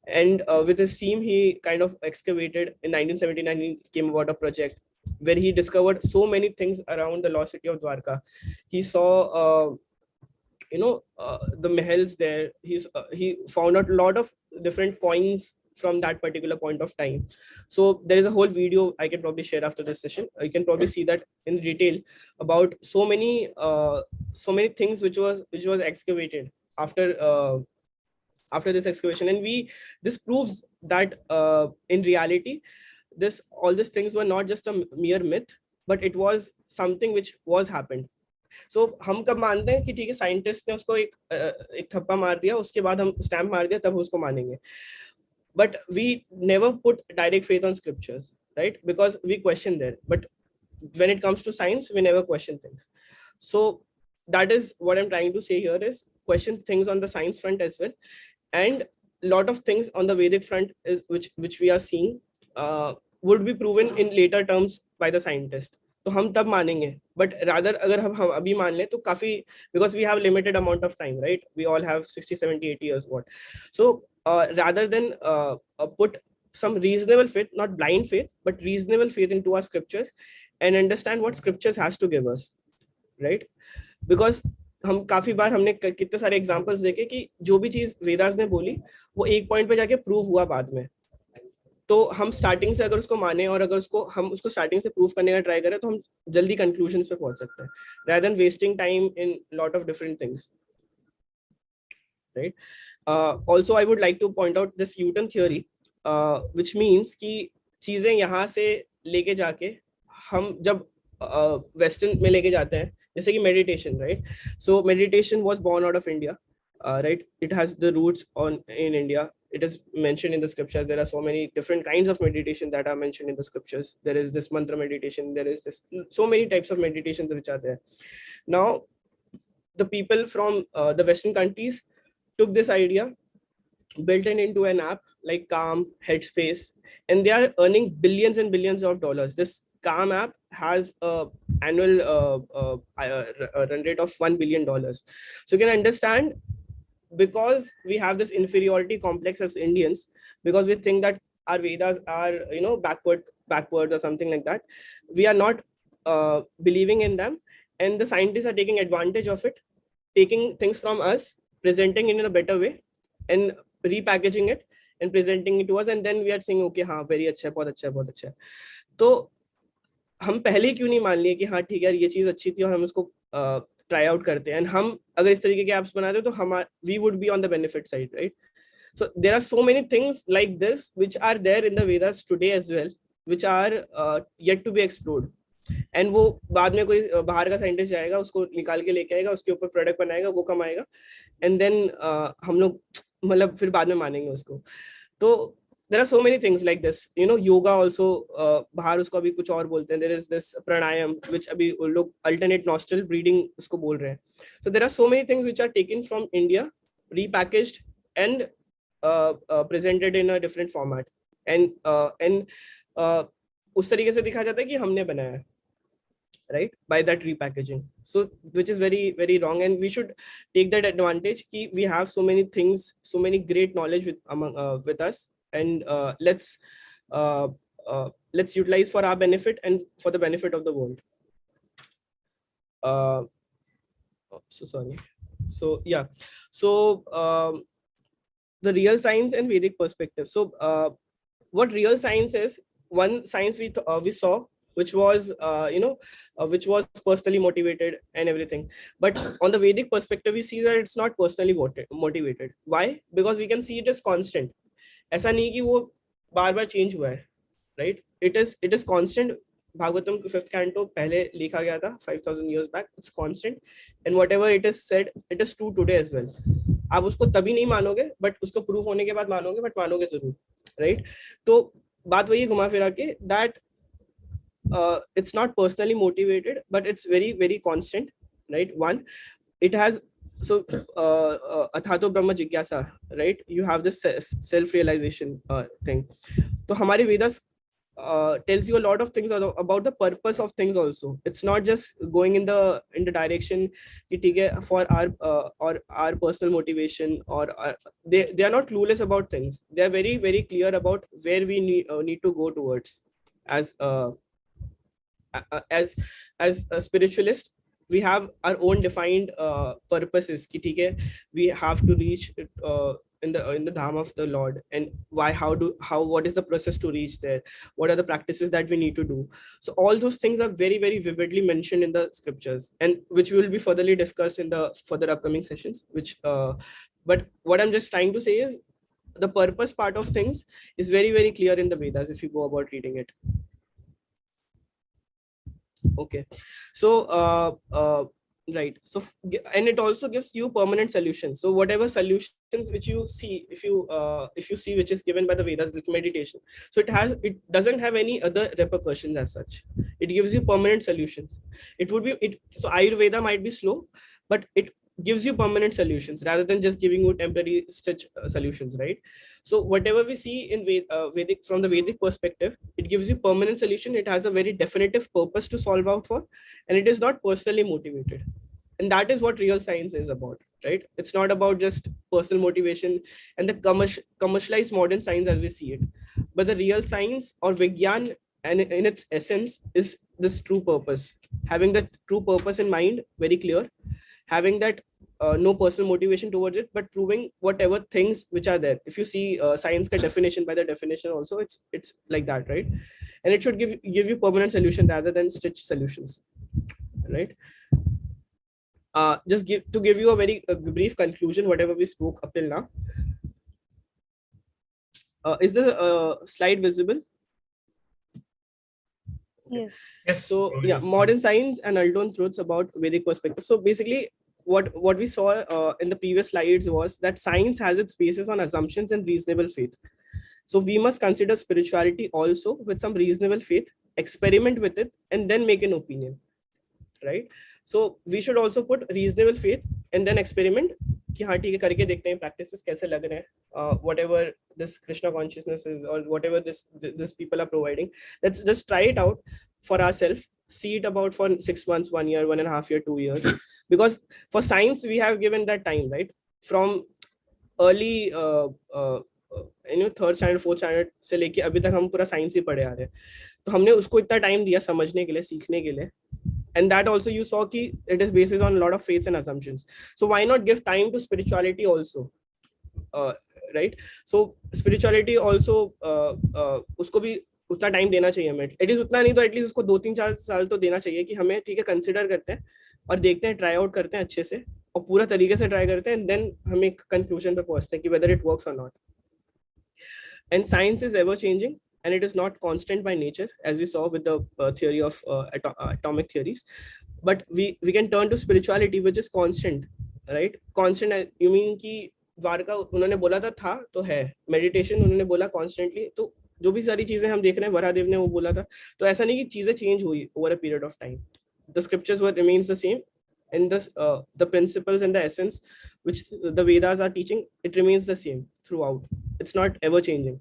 And with his team, he kind of excavated. In 1979, he came about a project where he discovered so many things around the lost city of Dwarka. He saw the mahals there. He found out a lot of different coins from that particular point of time. So there is a whole video I can probably share after this session. You can probably see that in detail about so many things which was excavated after this excavation. And this proves that in reality all these things were not just a mere myth, but it was something which was happened. So हम कब मानते हैं कि ठीक है scientist ने उसको एक थप्पा मार दिया, उसके बाद हम स्टैम्प मार दिया, तब उसको मानेंगे. But we never put direct faith on scriptures, right? Because we question there. But when it comes to science, we never question things. So that is what I'm trying to say here, is question things on the science front as well. And a lot of things on the Vedic front is which we are seeing would be proven in later terms by the scientist. तो हम तब मानेंगे, but rather अगर हम अभी मान लें तो काफी, because we have limited amount of time, right? We all have 60, 70, 80 years what. So rather than put some reasonable faith, not blind faith, but reasonable faith into our scriptures and understand what scriptures has to give us, right? Because हम काफी बार हमने कितने सारे examples देखे कि जो भी चीज वेदास ने बोली वो एक पॉइंट पे जाके प्रूव हुआ बाद में. तो हम स्टार्टिंग से अगर उसको माने और अगर हम उसको स्टार्टिंग से प्रूव करने का ट्राई करें तो हम जल्दी कंक्लूजन्स पे पहुंच सकते हैं, rather than wasting time in lot of different things, right? Also I would like to point out this U-turn theory, which means कि चीजें यहाँ से लेके जाके हम जब वेस्टर्न में लेके जाते हैं, जैसे कि meditation, right? So meditation was born out of India, right? It has the roots in India. It is mentioned in the scriptures. There are so many different kinds of meditation that are mentioned in the scriptures. There is this mantra meditation. There is so many types of meditations which are there. Now, the people from the Western countries took this idea, built it into an app like Calm, Headspace, and they are earning billions and billions of dollars. This Calm app has an annual run rate of $1 billion. So you can understand, because we have this inferiority complex as Indians, because we think that our Vedas are backward or something like that, we are not believing in them, and the scientists are taking advantage of it, taking things from us, presenting it in a better way and repackaging it and presenting it to us, and then we are saying okay हाँ very अच्छा है, बहुत अच्छा है, बहुत अच्छा है. तो हम पहले क्यों नहीं मान लिए कि हाँ ठीक है ये चीज अच्छी थी और हम उसको ट्राई आउट करते हैं, एंड हम अगर इस तरीके के एप्स बनाते हैं तो we would be on the benefit side, right? So there are so many things like this which are there in the Vedas today as well, which are yet to be explored. And वो बाद में कोई बाहर का scientist जाएगा, उसको निकाल के लेके आएगा, उसके ऊपर प्रोडक्ट बनाएगा, वो कमाएगा, एंड देन हम लोग मतलब फिर बाद में मानेंगे उसको. तो there are so many things like this, you know. Yoga also, bahar usko abhi kuch aur bolte hain. There is this pranayam which abhi log alternate nostril breathing usko bol rahe hain. So there are so many things which are taken from India, repackaged and presented in a different format, and उस तरीके से दिखाया जाता है कि हमने बनाया है, right, by that repackaging. So which is very very wrong, and we should take that advantage ki we have so many things, so many great knowledge with us, and let's utilize for our benefit and for the benefit of the world. So sorry. So yeah, so the real science and Vedic perspective. So what real science is, one science we saw, which was which was personally motivated and everything, but on the Vedic perspective we see that it's not personally motivated. Why? Because we can see it as constant. ऐसा नहीं कि वो बार बार change हुआ है, right. It is constant. Bhagavatam 5th canto पहले लिखा गया था 5000 years back. It's constant, and whatever it is said, it is true today as well. आप उसको तभी नहीं मानोगे, बट उसको प्रूफ होने के बाद मानोगे, बट मानोगे जरूर, राइट. तो बात वही घुमा फिरा के that it's not personally motivated, but it's very very constant, right. One, it has, so athato brahma jigyasa, right. You have this self realization thing. So hamare Vedas tells you a lot of things about the purpose of things also. It's not just going in the direction ki theek hai for our personal motivation, or they are not clueless about things. They are very very clear about where we need to go towards. As a spiritualist, we have our own defined purposes ki theek hai, we have to reach in the dham of the Lord, and what is the process to reach there, what are the practices that we need to do. So all those things are very very vividly mentioned in the scriptures, and which will be furtherly discussed in the further upcoming sessions, which but what I'm just trying to say is the purpose part of things is very very clear in the Vedas if you go about reading it. Okay, so right, so and it also gives you permanent solutions. So whatever solutions which you see, if you see which is given by the Vedas, like meditation, so it doesn't have any other repercussions as such. It gives you permanent solutions. So Ayurveda might be slow, but it gives you permanent solutions rather than just giving you temporary stitch solutions, right. So whatever we see in Vedic, from the Vedic perspective, it gives you permanent solution. It has a very definitive purpose to solve out for, and it is not personally motivated. And that is what real science is about, right. It's not about just personal motivation and the commercialized modern science as we see it, but the real science, or Vigyan, and in its essence, is this true purpose. Having the true purpose in mind, very clear, having that no personal motivation towards it, but proving whatever things which are there. If you see science ka definition, by the definition also, it's like that, right. And it should give you permanent solution rather than stitch solutions, right. Just to give you a very brief conclusion, whatever we spoke up till now. Is the slide visible? Yes. So yeah, modern science and alternate truths about Vedic perspective. So basically, what we saw in the previous slides was that science has its basis on assumptions and reasonable faith. So we must consider spirituality also with some reasonable faith, experiment with it, and then make an opinion, right. So we should also put reasonable faith and then experiment कि हाँ ठीक है करके देखते हैं practices कैसे लग रहे हैं, whatever this Krishna consciousness is, or whatever this people are providing. Let's just try it out for ourselves, see it about for 6 months, 1 year, 1.5 years, 2 years, because for science we have given that time, right, from early third standard, fourth standard से लेके अभी तक हम पूरा science ही पढ़े आ रहे हैं. तो हमने उसको इतना टाइम दिया समझने के लिए, सीखने के लिए, and that also you saw कि it is based on a lot of faiths and assumptions. So why not give time to spirituality also, right. So spirituality also उसको भी उतना टाइम देना चाहिए हमें, एटलीस्ट उतना नहीं तो एटलीस्ट उसको 2-3-4 साल तो देना चाहिए कि हमें ठीक है कंसिडर करते हैं और देखते हैं, ट्राई आउट करते हैं अच्छे से और पूरा तरीके से ट्राई करते हैं, एंड देन हम एक कंक्लूजन पे पहुंचते हैं कि वेदर इट वर्क्स और not. And science is ever changing, and it is not constant by nature, as we saw with the theory of atomic theories. But we can turn to spirituality, which is constant, right? Constant, you mean कि द्वारका उन्होंने बोला था तो है, meditation उन्होंने बोला constantly, तो जो भी सारी चीजें हम देख रहे हैं वरादेव ने वो बोला था, तो ऐसा नहीं कि चीजें चेंज हुई over a period of time. The scriptures were remains the same, and the principles and the essence which the Vedas are teaching, it remains the same throughout. It's not ever changing.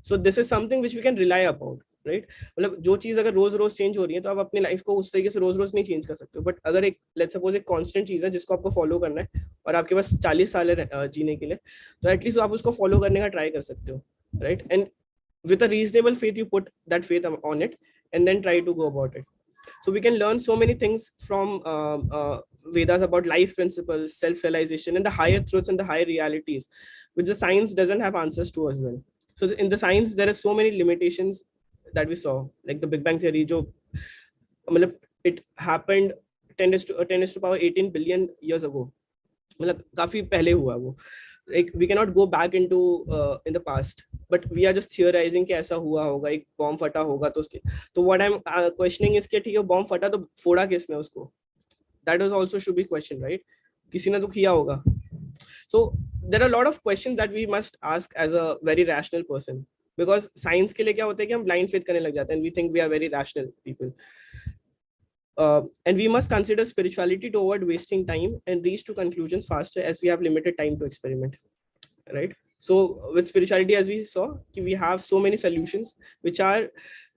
So this is something which we can rely upon, right? मतलब जो चीज अगर रोज रोज change हो रही है तो आप अपनी लाइफ को उस तरीके से रोज रोज नहीं चेंज कर सकते हो. बट अगर एक लेट्स सपोज एक कांस्टेंट चीज है जिसको आपको फॉलो करना है और आपके पास 40 साल है जीने के लिए, तो एटलीस्ट आप उसको फॉलो करने का ट्राई कर सकते हो, right? And with a reasonable faith, you put that faith on it and then try to go about it. So we can learn so many things from Vedas about life principles, self-realization, and the higher truths and the higher realities, which the science doesn't have answers to as well. So in the science, there are so many limitations that we saw, like the Big Bang theory, it happened 10 to the power 18 billion years ago. काफी पहले हुआ वो. Like we cannot go back into in the past, but we are just theorizing कि ऐसा हुआ होगा, एक bomb फटा होगा तो उसके, तो what I'm questioning is कि ठीक है बॉम्ब फटा तो फोड़ा किसने उसको? That is also should be questioned, right? किसी ने तो किया होगा. So there are a lot of questions that we must ask as a very rational person, because science के लिए क्या होता है कि हम blind faith करने लग जाते हैं and we think we are very rational people. And we must consider spirituality to avoid wasting time and reach to conclusions faster, as we have limited time to experiment, right? So with spirituality, as we saw, we have so many solutions which are,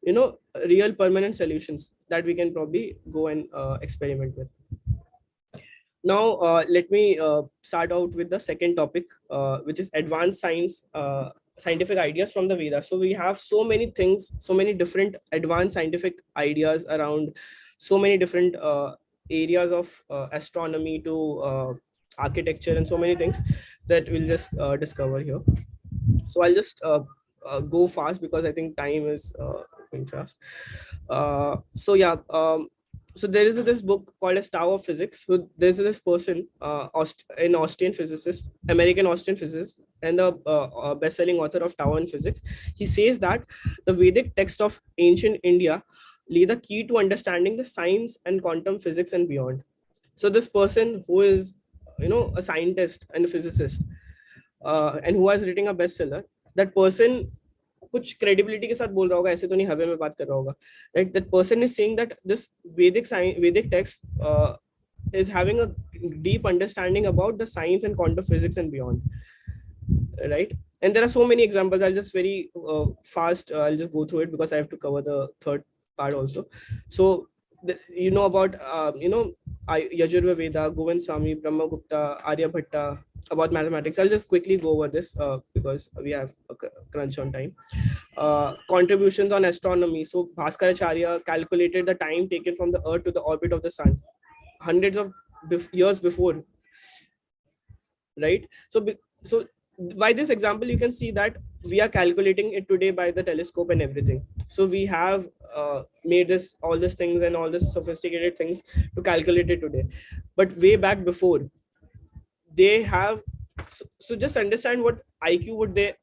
you know, real permanent solutions that we can probably go and experiment with. Now let me start out with the second topic, which is advanced science, scientific ideas from the Vedas. So we have so many things, so many different advanced scientific ideas around so many different areas of astronomy to architecture and so many things that we'll just discover here. So I'll just go fast because I think time is going fast. So yeah, so there is this book called as Tao of Physics. So there's this person, an Austrian physicist, American Austrian physicist, and the best-selling author of Tao and Physics. He says that the Vedic text of ancient India lay the key to understanding the science and quantum physics and beyond. So this person who is, you know, a scientist and a physicist, and who has written a bestseller, that person कुछ credibility के साथ बोल रहा होगा, ऐसे तो नहीं हवा में बात कर रहा होगा, right? That person is saying that this Vedic text is having a deep understanding about the science and quantum physics and beyond, right? And there are so many examples. I'll just very fast, I'll just go through it because I have to cover the third part also. So you know about Yajurveda Veda, Govind Swami, Brahma Gupta, Aryabhatta, about mathematics. I'll just quickly go over this because we have a crunch on time. Contributions on astronomy. So Bhaskaracharya calculated the time taken from the Earth to the orbit of the Sun hundreds of years before, right? So by this example, you can see that we are calculating it today by the telescope and everything. So we have made all these things and all these sophisticated things to calculate it today. But way back before, they have, so just understand what IQ would they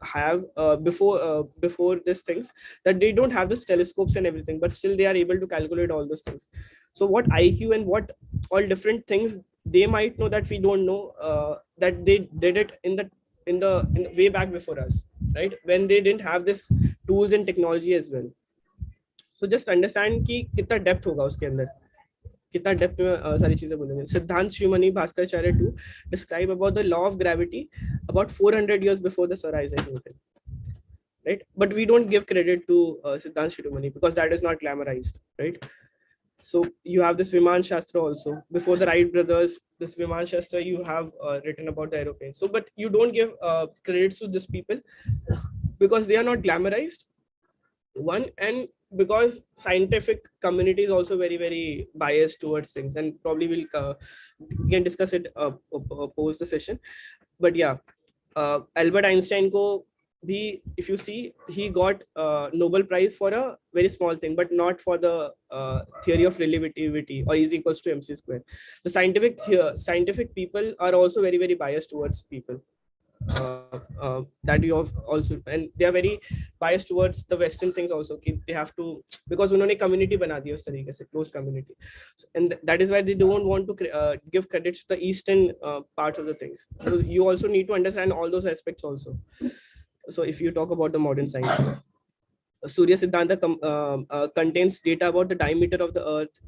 have before these things, that they don't have this telescopes and everything, but still they are able to calculate all those things. So what IQ and what all different things they might know that we don't know, that they did it in the way back before us, right? When they didn't have this tools and technology as well. So just understand कि कितना depth होगा उसके अंदर, कितना depth में सारी चीजें बोलेंगे. सिद्धांत शिरोमणि Bhaskaracharya to describe about the law of gravity about 400 years before the Sir Isaac Newton, right? But we don't give credit to Siddhant Shiromani because that is not glamorized, right? So you have this Viman Shastra also. Before the Wright brothers, this Viman Shastra you have written about the aeroplane. So, but you don't give credits to these people because they are not glamorized. One, and because scientific community is also very, very biased towards things, and probably we can discuss it post the session. But yeah, Albert Einstein ko bhi, if you see, he got Nobel Prize for a very small thing, but not for the theory of relativity or is equals to mc square. The scientific people are also very, very biased towards people, that you have also, and they are very biased towards the Western things also. They have to, because उन्होंने community बना दी उस तरीके से, closed community, and that is why they don't want to give credits to the Eastern parts of the things. So you also need to understand all those aspects also. So if you talk about the modern science, Surya Siddhanta contains data about the diameter of the earth.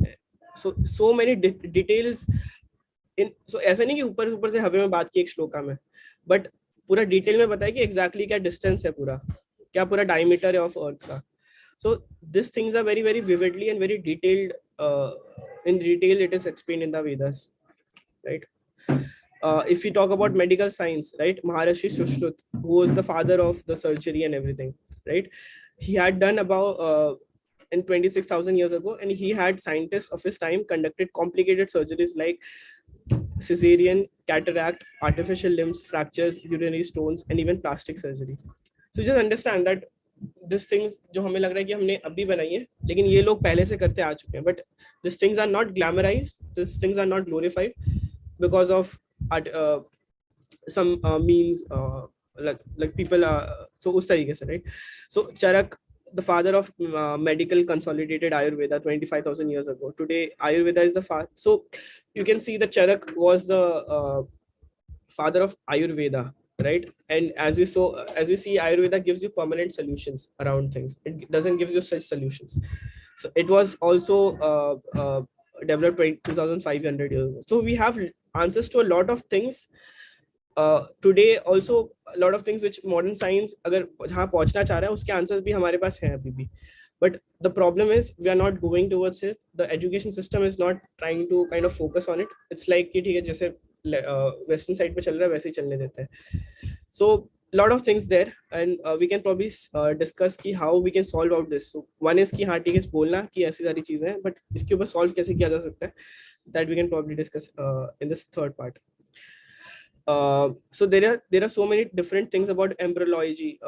So many details in, so ऐसा नहीं कि ऊपर ऊपर से हवा में बात की एक श्लोका में, बट पूरा डिटेल में बताया कि exactly क्या डिस्टेंस है, पूरा क्या पूरा डायमीटर है ऑफ अर्थ का. So these things are very very vividly and very detailed, in detail it is explained in the Vedas, right? If we talk about medical science, right, Maharishi Sushruta, who was the father of the surgery and everything, right, he had done about in 26,000 years ago, and he had scientists of his time conducted complicated surgeries like cesarean, cataract, artificial limbs, fractures, urinary stones, and even plastic surgery. So just understand that these things जो हमें लग रहा है कि हमने अभी बनाई है, लेकिन ये लोग पहले से करते आ चुके हैं. But these things are not glamorized, these things are not glorified because of some means, like people so उस तरीके से, right? So Charak, the father of medical consolidated Ayurveda 25,000 years ago. Today, Ayurveda is the so you can see that Charak was the father of Ayurveda, right? And as we see, Ayurveda gives you permanent solutions around things. It doesn't give you such solutions. So it was also developed 2,500 years ago. So we have answers to a lot of things. Today also a lot of things which modern science अगर जहाँ पहुँचना चाह रहा है उसके answers भी हमारे पास हैं अभी भी. But the problem is we are not going towards it. The education system is not trying to kind of focus on it. It's like कि ठीक है जैसे western side पे चल रहा है वैसे ही चलने देते हैं. So lot of things there, and we can probably discuss कि how we can solve out this. So one is कि हाँ ठीक है बोलना कि ऐसी सारी चीजें हैं, but इसके ऊपर solve कैसे किया जा सकता है, that we can probably discuss in this third part. So there are so many different things about embryology.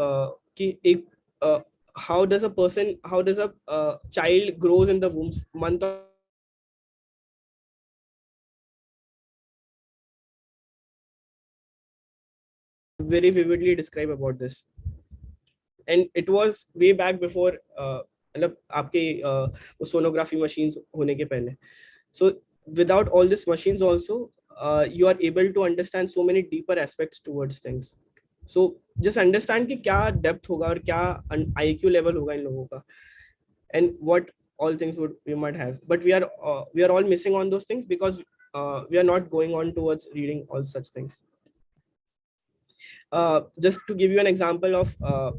How does a child grows in the womb, month of very vividly describe about this. And it was way back before मतलब आपके sonography machines होने के पहले. So without all these machines also, you are able to understand so many deeper aspects towards things. So just understand कि क्या depth होगा और क्या IQ level होगा इन लोगों का, and what all things we might have. But we are all missing on those things because we are not going on towards reading all such things. Just to give you an example of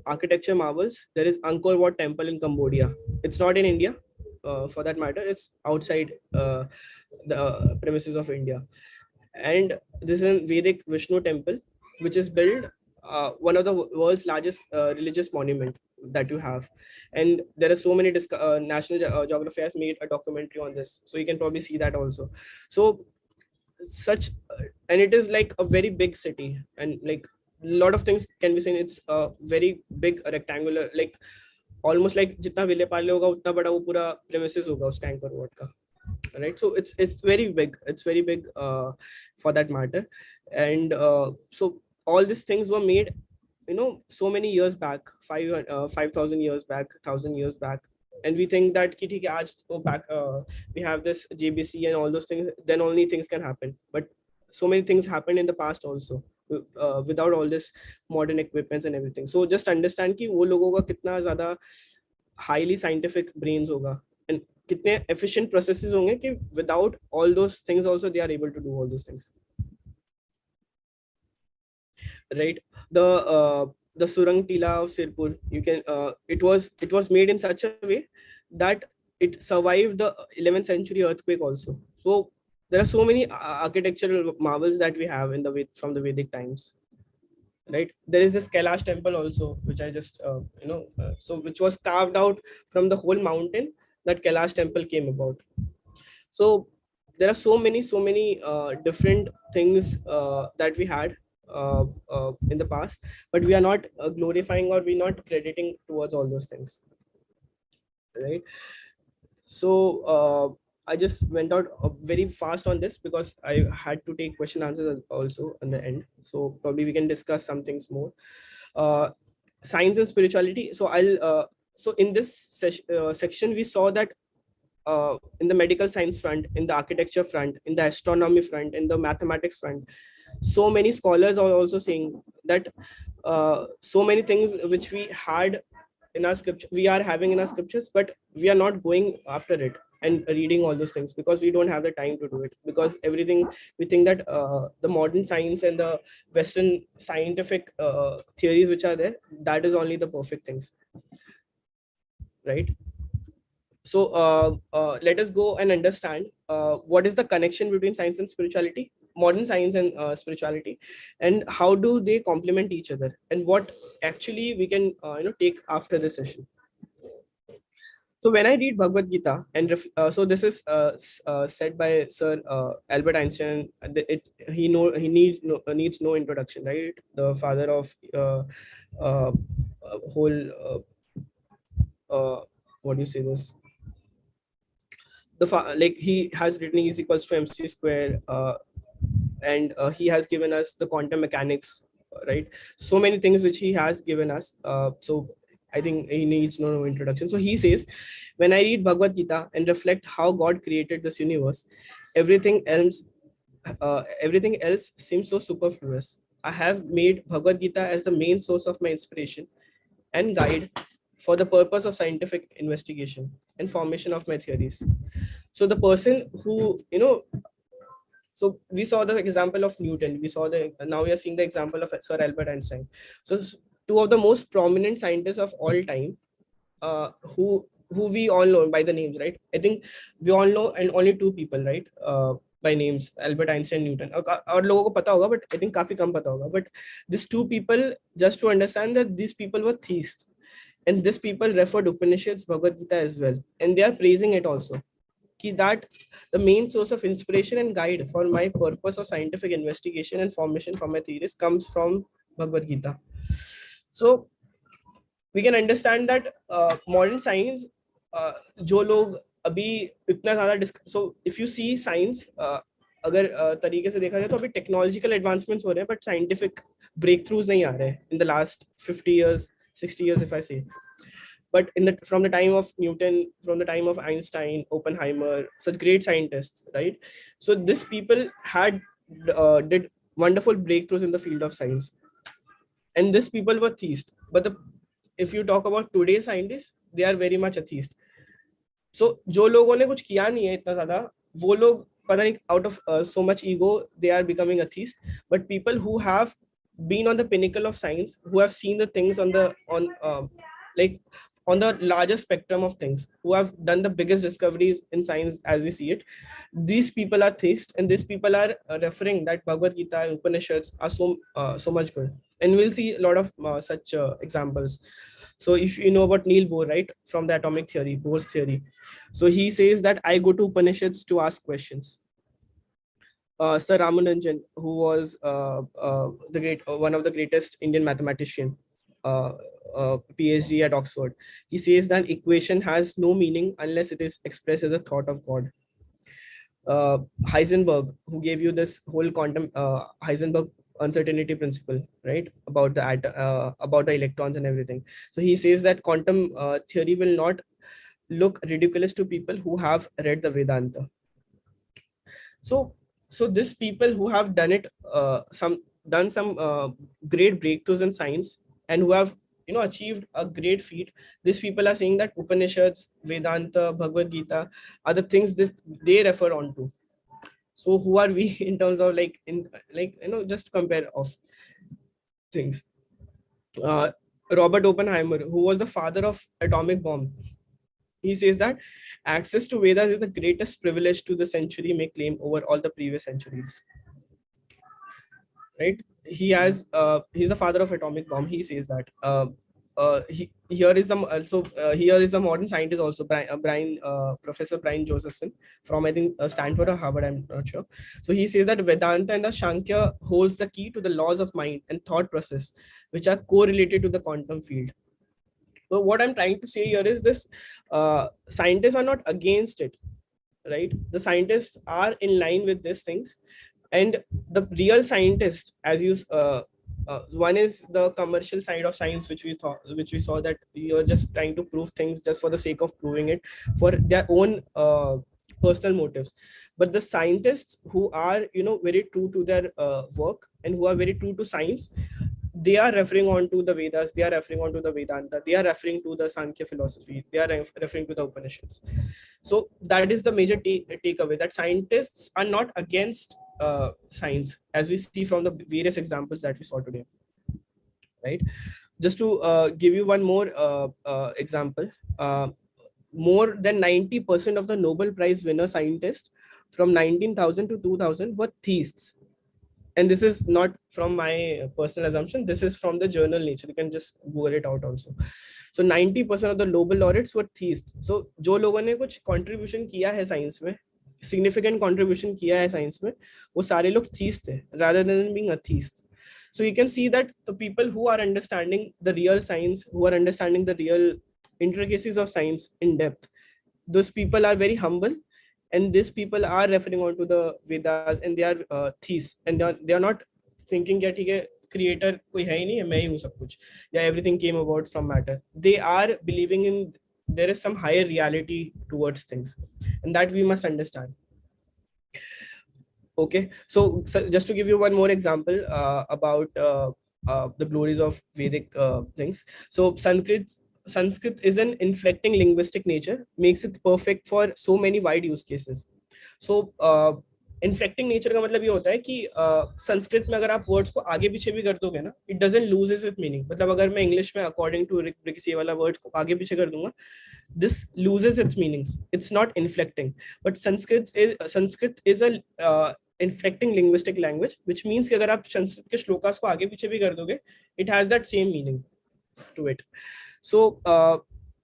architecture marvels, there is Angkor Wat temple in Cambodia. It's not in India, for that matter. It's outside the premises of India. And this is a Vedic Vishnu temple, which is built one of the world's largest religious monument that you have. And there are so many National Geography has made a documentary on this, so you can probably see that also. So such and it is like a very big city, and like a lot of things can be seen. It's a very big rectangular, like almost like जितना विले पाले होगा उतना बड़ा वो पूरा premises होगा उसका Angkor Wat का, right? So it's very big. It's very big for that matter. And so all these things were made, so many years back, 5,000 years back, 1,000 years back. And we think that ki theek hai, aaj to back we have this JBC and all those things, then only things can happen. But so many things happened in the past also, without all this modern equipments and everything. So just understand कि वो लोगों का कितना ज़्यादा highly scientific brains होगा, and कितने efficient processes होंगे कि without all those things also they are able to do all those things, right? The Surang Tila of Sirpur, you can it was made in such a way that it survived the 11th century earthquake also. So there are so many architectural marvels that we have from the Vedic times, right? There is this Kailash temple also, which I just so which was carved out from the whole mountain that Kailash temple came about. So there are so many different things that we had in the past, but we are not glorifying, or we're not crediting towards all those things, right? So I just went out very fast on this because I had to take question answers also in the end. So probably we can discuss some things more. Science and spirituality. So so in this section we saw that in the medical science front, in the architecture front, in the astronomy front, in the mathematics front, so many scholars are also saying that so many things which we had in our scripture, we are having in our scriptures, but we are not going after it and reading all those things because we don't have the time to do it, because everything we think that the modern science and the Western scientific theories which are there, that is only the perfect things, right? So let us go and understand what is the connection between science and spirituality, modern science and spirituality, and how do they complement each other, and what actually we can take after this session. So when I read Bhagavad Gita and so this is said by Sir Albert Einstein. Needs no introduction, right? The father of whole what do you say this? Like he has written E is equals to mc square, and he has given us the quantum mechanics, right? So many things which he has given us. So I think he needs no introduction. So he says, when I read Bhagavad Gita and reflect how God created this universe, everything else seems so superfluous. I have made Bhagavad Gita as the main source of my inspiration and guide for the purpose of scientific investigation and formation of my theories. So the person who, so we saw the example of Newton, now we are seeing the example of Sir Albert Einstein. So two of the most prominent scientists of all time, who we all know by the names, right? I think we all know, and only two people, right? By names, Albert Einstein, Newton. और लोगों को पता होगा, but I think काफी कम पता होगा. But these two people, just to understand that these people were theists, and these people referred Upanishads, Bhagavad Gita as well, and they are praising it also. That the main source of inspiration and guide for my purpose of scientific investigation and formation for my theories comes from Bhagavad Gita. So we can understand that modern science, जो लोग अभी इतना ज़्यादा so if you see science, अगर तरीके से देखा जाए तो अभी टेक्नोलॉजिकल एडवांसमेंट्स हो रहे हैं, बट साइंटिफिक ब्रेक थ्रूज नहीं आ रहे हैं in the last 50 years, 60 years if I say. But from the time of Newton, from the time of Einstein, Oppenheimer, such great scientists, right? So these people had did wonderful breakthroughs in the field of science, and these people were theists. But if you talk about today's scientists, they are very much atheist. So जो लोगों ने कुछ किया नहीं है इतना ज़्यादा, वो लोग पता नहीं out of so much ego they are becoming atheist. But people who have been on the pinnacle of science, who have seen the things on the larger spectrum of things, who have done the biggest discoveries in science as we see it, these people are theists, and these people are referring that Bhagavad Gita and Upanishads are so much good. And we'll see a lot of such examples. So if you know about Neil Bohr, right, from the atomic theory, Bohr's theory, so he says that I go to Upanishads to ask questions. Sir Ramanujan, who was one of the greatest Indian mathematician, PhD at Oxford, he says that equation has no meaning unless it is expressed as a thought of God. Heisenberg, who gave you this whole quantum Heisenberg uncertainty principle, right, about the electrons and everything. So he says that quantum theory will not look ridiculous to people who have read the Vedanta. So these people who have done it, done some great breakthroughs in science, and who have achieved a great feat, these people are saying that Upanishads, Vedanta, Bhagavad Gita are the things they refer on to. So who are we in terms of just compare of things. Robert Oppenheimer, who was the father of atomic bomb, he says that access to Vedas is the greatest privilege to the century may claim over all the previous centuries. Right? He's the father of atomic bomb. He says that. Here is the modern scientist also, Professor Brian Josephson from I think Stanford or Harvard, I'm not sure. So he says that Vedanta and the Sankhya holds the key to the laws of mind and thought process, which are correlated to the quantum field. So what I'm trying to say here is this: scientists are not against it. right? The scientists are in line with these things, and the real scientist, as you one is the commercial side of science, which we saw that you're just trying to prove things just for the sake of proving it for their own personal motives. But the scientists who are, you know, very true to their work and who are very true to science, they are referring on to the Vedas, they are referring on to the Vedanta, they are referring to the Sankhya philosophy, they are referring to the Upanishads. So that is the major takeaway, that scientists are not against science, as we see from the various examples that we saw today, right? Just to give you one more example, more than 90% of the Nobel Prize winner scientists from 19,000 to 2000 were theists. And this is not from my personal assumption, this is from the journal Nature, you can just google it out also. So 90% of the Nobel laureates were theists. So जो लोगों ने कुछ contribution किया है science में, significant contribution किया है science में, वो सारे लोग theist थे rather than being atheists. So you can see that the people who are understanding the real science, who are understanding the real intricacies of science in depth, those people are very humble, and these people are referring on to the Vedas, and they are theists, and they are not thinking that ठीक है creator कोई है ही नहीं है, मैं ही हूँ सब कुछ, या everything came about from matter. They are believing in there is some higher reality towards things, and that we must understand. Okay, so just to give you one more example about the glories of Vedic things. So Sanskrit is an inflecting linguistic nature, makes it perfect for so many wide use cases. So inflecting nature का मतलब ये होता है कि संस्कृत में अगर आप words को आगे पीछे भी कर दोगे ना, it doesn't loses its meaning. मतलब अगर मैं इंग्लिश में according to ये वाला वर्ड को आगे पीछे कर दूंगा, this loses its meanings. It's not inflecting. But Sanskrit is a inflecting linguistic language, which means कि अगर आप संस्कृत के श्लोकास को आगे पीछे भी कर दोगे, it has that same meaning to it. So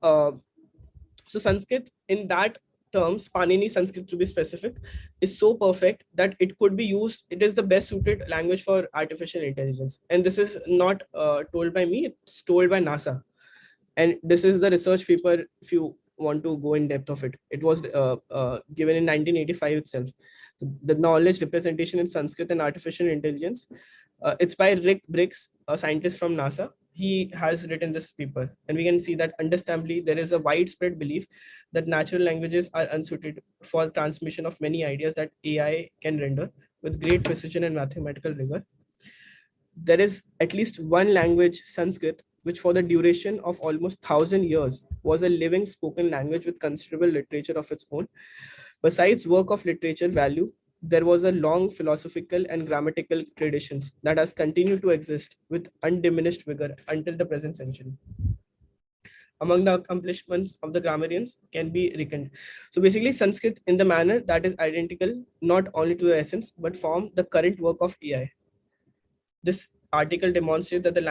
so Sanskrit in that terms, Panini Sanskrit to be specific, is so perfect that it could be used. It is the best suited language for artificial intelligence. And this is not told by me, it's told by NASA. And this is the research paper, if you want to go in depth of it. It was given in 1985 itself. So the knowledge representation in Sanskrit and artificial intelligence. It's by Rick Briggs, a scientist from NASA. He has written this paper, and we can see that understandably there is a widespread belief that natural languages are unsuited for transmission of many ideas that AI can render with great precision and mathematical rigor. There is at least one language, Sanskrit, which for the duration of almost 1,000 years was a living spoken language with considerable literature of its own. Besides work of literature value, there was a long philosophical and grammatical traditions that has continued to exist with undiminished vigor until the present century. Among the accomplishments of the grammarians can be reckoned. So basically Sanskrit in the manner that is identical not only to the essence but form the current work of AI. This article demonstrates that the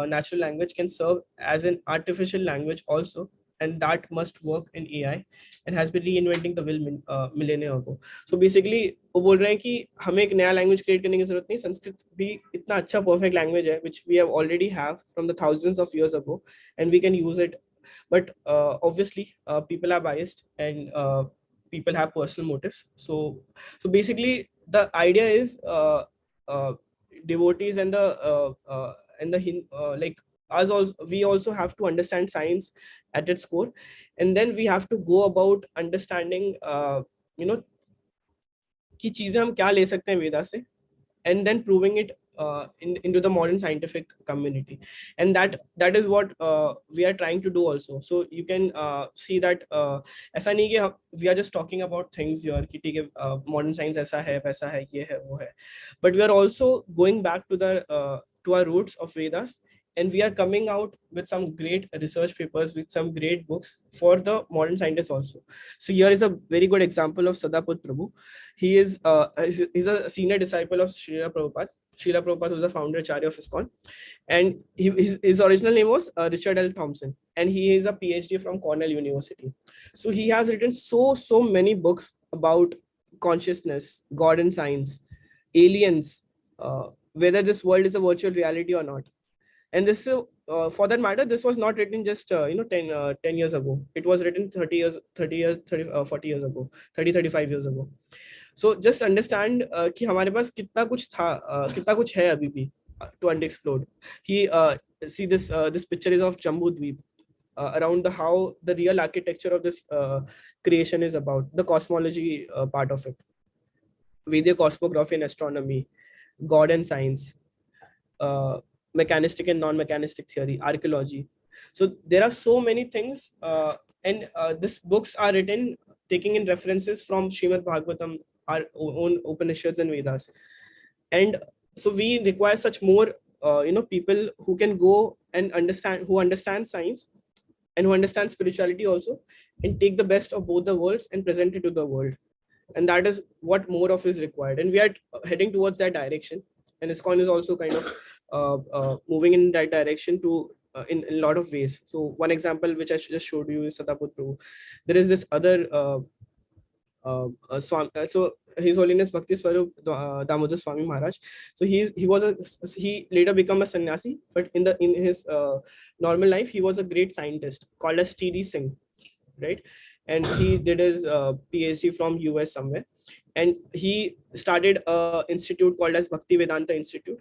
natural language can serve as an artificial language also, and that must work in AI and has been reinventing the wheel millennia ago. So basically वो बोल रहे हैं कि हमें एक नया language create करने की जरूरत नहीं, संस्कृत भी इतना अच्छा perfect language है which we have already have from the thousands of years ago, and we can use it. But obviously people are biased, and people have personal motives. So basically the idea is devotees and the like us also, we also have to understand science at its core, and then we have to go about understanding you know कि चीजें हम क्या ले सकते हैं वेदा से, and then proving it into the modern scientific community, and that is what we are trying to do also. So you can see that ऐसा नहीं कि we are just talking about things here कि ठीक है modern science ऐसा है वैसा है ये है वो है, but we are also going back to our roots of Vedas, and we are coming out with some great research papers, with some great books for the modern scientists also. So here is a very good example of Sadaput Prabhu. He is he's a senior disciple of Srila Prabhupada. Srila Prabhupada was the founder Acharya of ISKCON, and his original name was Richard L. Thompson, and he is a PhD from Cornell University. So he has written so many books about consciousness, God and science, aliens, whether this world is a virtual reality or not. And this for that matter, this was not written just 10 years ago. It was written 40 years ago, 35 years ago. So just understand कि हमारे पास कितना कुछ था, कितना कुछ है अभी भी to unexplored. He see this picture is of Jambu Dweep, around how the real architecture of this creation is about, the cosmology part of it, Vedic cosmography and astronomy, God and science, mechanistic and non-mechanistic theory, archaeology. So there are so many things, and these books are written taking in references from Srimad Bhagavatam, our own Upanishads and Vedas. And so we require such more people who can go and understand science and who understand spirituality also, and take the best of both the worlds and present it to the world. And that is what more of is required, and we are heading towards that direction. And ISKCON is also kind of moving in that direction to in a lot of ways. So one example which I just showed you is Sataputru. There is this other so His Holiness Bhakti Swarup Damodar Swami Maharaj. So he later become a sannyasi, but in his normal life he was a great scientist called as T.D. Singh, right? And he did his PhD from US somewhere, and he started a institute called as Bhakti Vedanta Institute,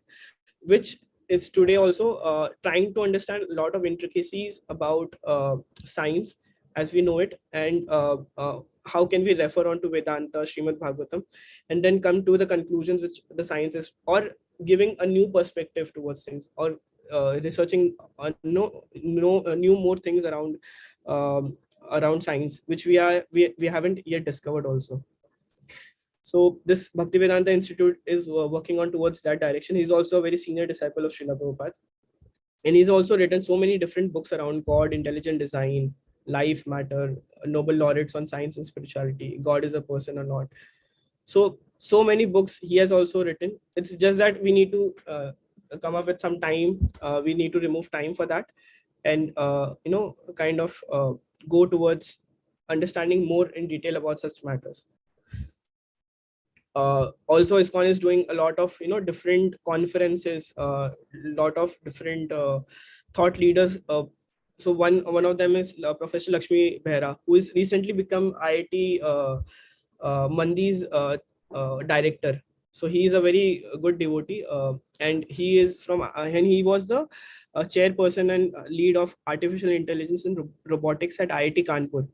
which is today also trying to understand a lot of intricacies about science as we know it, and how can we refer on to Vedanta, Srimad Bhagavatam, and then come to the conclusions which the science is, or giving a new perspective towards things, or researching new more things around science, which we haven't yet discovered also. So this Bhaktivedanta Institute is working on towards that direction. He's also a very senior disciple of Srila Prabhupada. And he's also written so many different books around God, intelligent design, life, matter, Nobel laureates on science and spirituality, God is a person or not. So many books he has also written. It's just that we need to come up with some time. We need to remove time for that, and kind of go towards understanding more in detail about such matters. Also ISKCON is doing a lot of different conferences, lot of different thought leaders. So one of them is Professor Lakshmi Behra, who is recently become IIT Mandi's director. So he is a very good devotee, and he is from and he was the chairperson and lead of artificial intelligence and robotics at IIT Kanpur.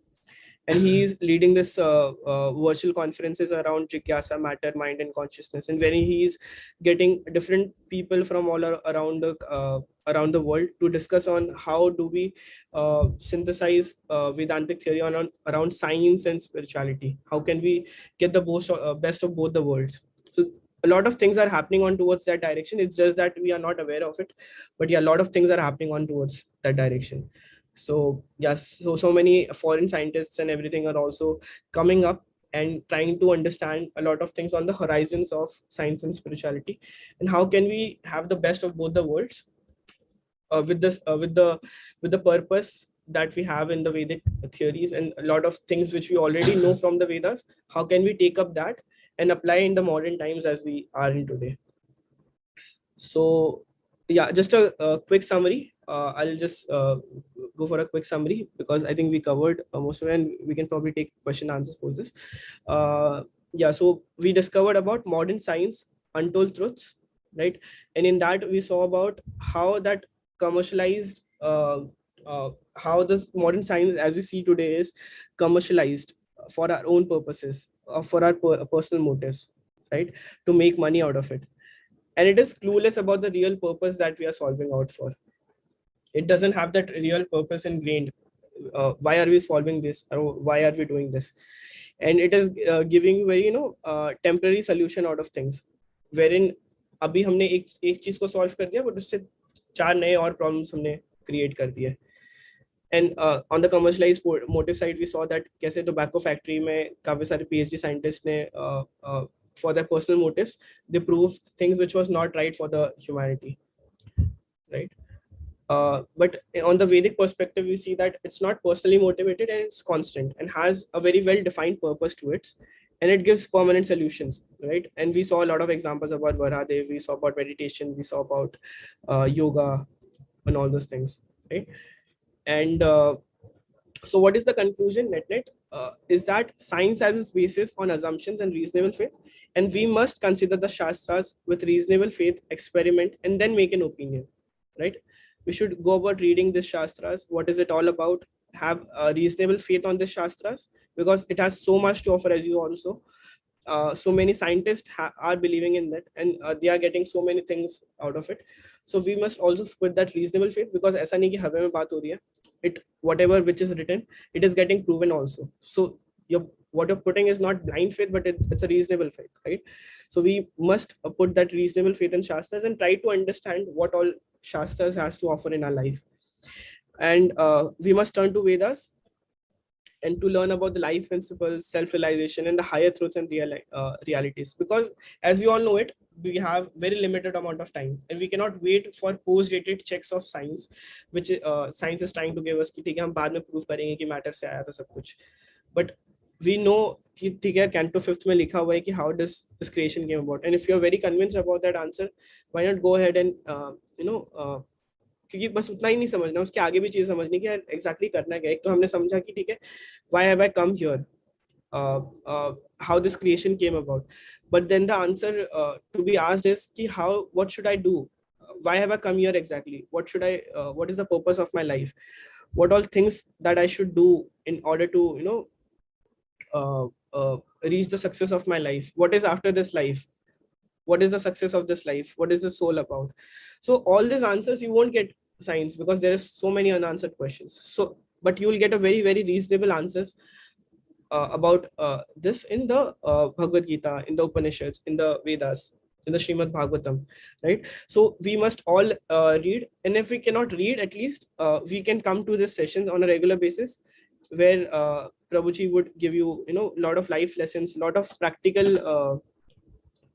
And he is leading this virtual conferences around Jigyasa, matter, mind, and consciousness, and when he is getting different people from all around the world to discuss on how do we synthesize Vedantic theory around science and spirituality. How can we get the best of both the worlds? So a lot of things are happening on towards that direction. It's just that we are not aware of it, but yeah, a lot of things are happening on towards that direction. So yes, so many foreign scientists and everything are also coming up and trying to understand a lot of things on the horizons of science and spirituality, and how can we have the best of both the worlds with the purpose that we have in the Vedic theories, and a lot of things which we already know from the Vedas. How can we take up that and apply in the modern times as we are in today? So yeah, just a quick summary. I'll just go for a quick summary because I think we covered most of it, and we can probably take question answers post this. Yeah, so we discovered about modern science, untold truths, right? And in that we saw about how that commercialized, how this modern science as we see today is commercialized for our own purposes, for our personal motives, right? To make money out of it. And it is clueless about the real purpose that we are solving out for. It doesn't have that real purpose ingrained. Why are we solving this, or why are we doing this? And it is giving you very temporary solution out of things, wherein अभी हमने एक चीज को solve कर दिया, but उससे चार नए और problems हमने create कर दिए. And on the commercialized motive side, we saw that कैसे tobacco factory में काफी सारे PhD scientists ने for their personal motives, they proved things which was not right for the humanity, right? But on the Vedic perspective, we see that it's not personally motivated, and it's constant and has a very well defined purpose to it, and it gives permanent solutions, right? And we saw a lot of examples about Varahadev, we saw about meditation, we saw about yoga, on all those things, right? And so what is the conclusion net is that science has its basis on assumptions and reasonable faith, and we must consider the shastras with reasonable faith, experiment, and then make an opinion, right? We should go about reading this shastras, what is it all about, have a reasonable faith on the shastras, because it has so much to offer, as you also so many scientists are believing in that, and they are getting so many things out of it. So we must also put that reasonable faith, because aisa nahi ki hawa mein baat ho rahi hai, it whatever which is written, it is getting proven also. So what you're putting is not blind faith, but it's a reasonable faith, right? So we must put that reasonable faith in shastras and try to understand what all shastras has to offer in our life. And we must turn to Vedas and to learn about the life principles, self-realization, and the higher truths and realities. Because as we all know it, we have very limited amount of time, and we cannot wait for post-dated checks of science, which science is trying to give us कि ठीक है हम बाद में prove करेंगे कि matter से आया था सब कुछ. But we know कि ठीक है Canto 5th में लिखा हुआ है कि how does this creation came about, and if you're very convinced about that answer, why not go ahead and क्योंकि बस उतना ही नहीं समझना, उसके आगे भी चीज समझनी कि एग्जैक्टली करना क्या है. एक तो हमने समझा कि ठीक है why have I come here, how this creation came about, but then the answer to be asked is कि what should I do, why have I come here exactly, what is the purpose of my life, what all things that I should do in order to reach the success of my life, what is after this life, what is the success of this life, what is the soul about. So all these answers you won't get science, because there is so many unanswered questions. So but you will get a very very reasonable answers about this in the Bhagavad Gita, in the Upanishads, in the Vedas, in the Srimad Bhagavatam, right? So we must all read, and if we cannot read, at least we can come to these sessions on a regular basis, where Prabhuji would give you a lot of life lessons, lot of practical